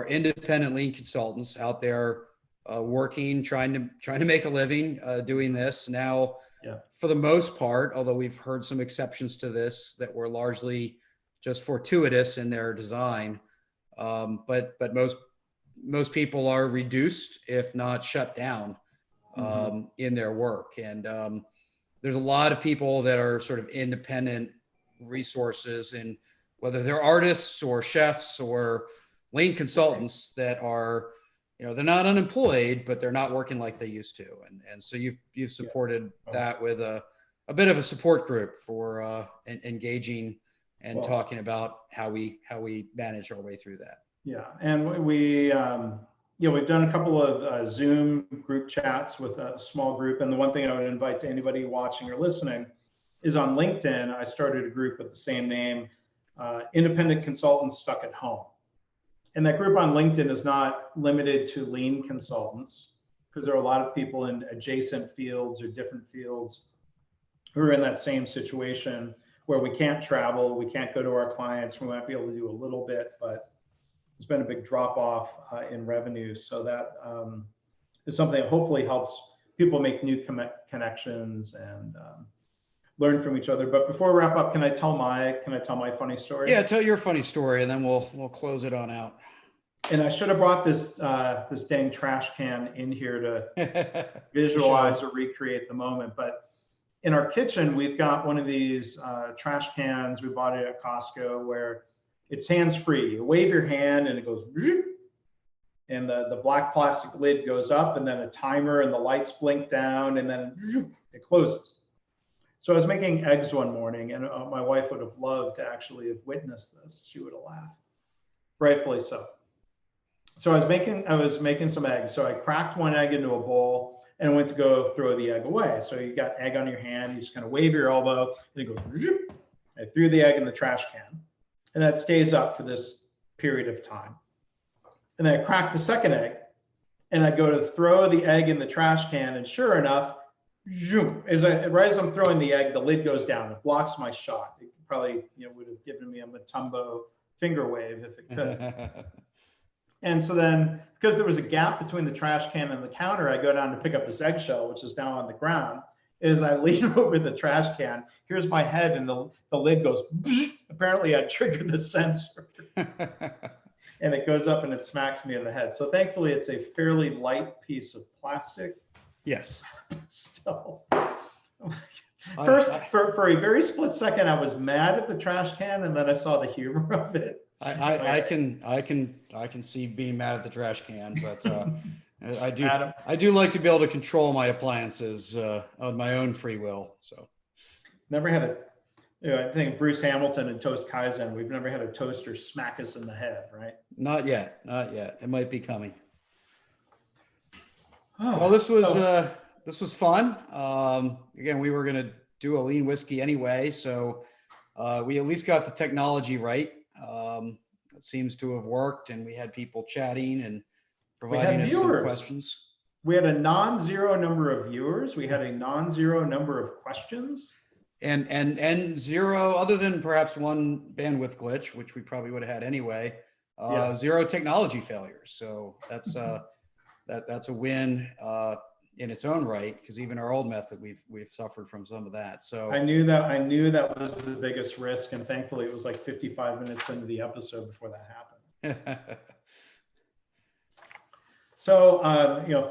independent lean consultants out there, working, trying to make a living doing this now. Yeah. For the most part, although we've heard some exceptions to this that were largely just fortuitous in their design, but most people are reduced, if not shut down, in their work. And there's a lot of people that are sort of independent resources, and whether they're artists or chefs or lean consultants that are, they're not unemployed, but they're not working like they used to. And so you've supported that with a bit of a support group for engaging and talking about how we manage our way through that. Yeah, and we've done a couple of Zoom group chats with a small group. And the one thing I would invite to anybody watching or listening is, on LinkedIn, I started a group with the same name, Independent Consultants Stuck at Home. And that group on LinkedIn is not limited to lean consultants, because there are a lot of people in adjacent fields or different fields who are in that same situation where we can't travel, we can't go to our clients, we might be able to do a little bit, but there's been a big drop off in revenue. So that is something that hopefully helps people make new connections and learn from each other. But before we wrap up, can I tell my funny story? Yeah, tell your funny story, and then we'll close it on out. And I should have brought this dang trash can in here to visualize or recreate the moment. But in our kitchen, we've got one of these trash cans. We bought it at Costco, where it's hands-free. You wave your hand and it goes, and the black plastic lid goes up, and then a timer and the lights blink down, and then it closes. So I was making eggs one morning, and my wife would have loved to actually have witnessed this. She would have laughed, rightfully so. So I was making some eggs. So I cracked one egg into a bowl and went to go throw the egg away. So you got egg on your hand, you just kind of wave your elbow, and it goes. I threw the egg in the trash can, and that stays up for this period of time. And then I cracked the second egg, and I go to throw the egg in the trash can, and sure enough, right as I'm throwing the egg, the lid goes down. It blocks my shot. It probably would have given me a Matumbo finger wave if it could. And so then, because there was a gap between the trash can and the counter, I go down to pick up this eggshell, which is now on the ground. As I lean over the trash can, here's my head, and the lid goes. Apparently, I triggered the sensor. And it goes up and it smacks me in the head. So thankfully, it's a fairly light piece of plastic. Yes. Still, first, for a very split second, I was mad at the trash can, and then I saw the humor of it. I can see being mad at the trash can, but I do like to be able to control my appliances on my own free will. So never had I think Bruce Hamilton and Toast Kaizen, we've never had a toaster smack us in the head, right? Not yet. It might be coming. Oh, well, this was fun. Again, we were going to do a lean whiskey anyway, so we at least got the technology right. It seems to have worked, and we had people chatting and providing us some questions. We had a non-zero number of viewers. We had a non-zero number of questions. And zero, other than perhaps one bandwidth glitch, which we probably would have had anyway. Zero technology failures. So that's a win in its own right, because even our old method, we've suffered from some of that. So I knew that was the biggest risk, and thankfully it was like 55 minutes into the episode before that happened. So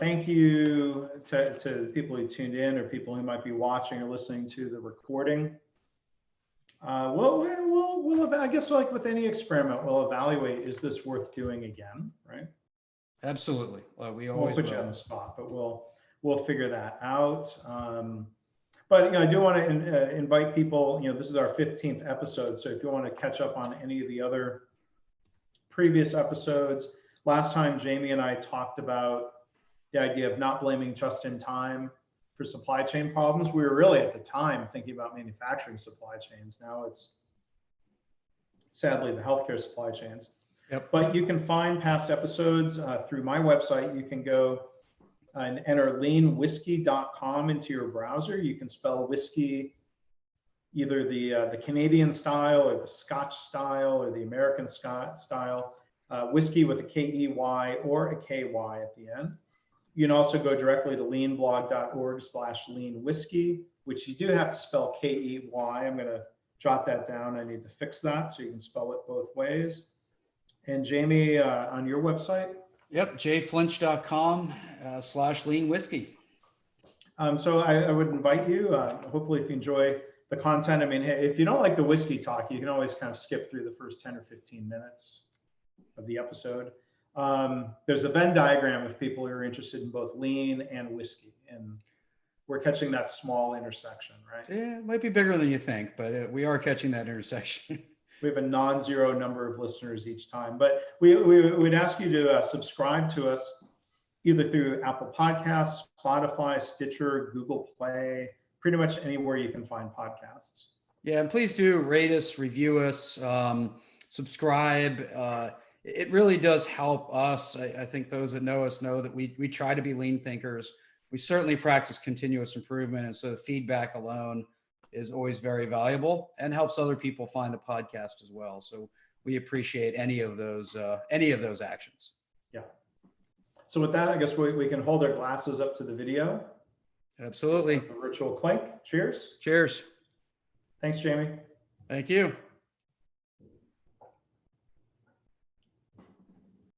thank you to people who tuned in, or people who might be watching or listening to the recording. We'll I guess, like with any experiment, we'll evaluate, is this worth doing again, right? Absolutely. Well, we won't always put you on the spot, but we'll figure that out. But I do want to invite people. This is our 15th episode, so if you want to catch up on any of the other previous episodes. Last time, Jamie and I talked about the idea of not blaming just in time for supply chain problems. We were really at the time thinking about manufacturing supply chains. Now it's sadly the healthcare supply chains. Yep. But you can find past episodes through my website. You can go and enter leanwhiskey.com into your browser. You can spell whiskey either the Canadian style or the Scotch style or the American style, whiskey with a K-E-Y or a K-Y at the end. You can also go directly to leanblog.org/leanwhiskey, which you do have to spell K-E-Y. I'm going to jot that down. I need to fix that so you can spell it both ways. And Jamie, on your website? Yep, jflinch.com/leanwhiskey. So I would invite you, hopefully if you enjoy the content, I mean, hey, if you don't like the whiskey talk, you can always kind of skip through the first 10 or 15 minutes of the episode. There's a Venn diagram of people who are interested in both lean and whiskey, and we're catching that small intersection, right? Yeah, it might be bigger than you think, but we are catching that intersection. We have a non-zero number of listeners each time, but we would ask you to subscribe to us either through Apple Podcasts, Spotify, Stitcher, Google Play, pretty much anywhere you can find podcasts. Yeah, and please do rate us, review us, subscribe. It really does help us. I think those that know us know that we try to be lean thinkers. We certainly practice continuous improvement, and so the feedback alone is always very valuable and helps other people find the podcast as well. So we appreciate any of those actions. Yeah. So with that, I guess we can hold our glasses up to the video. Absolutely. A virtual clink. Cheers. Cheers. Thanks, Jamie. Thank you.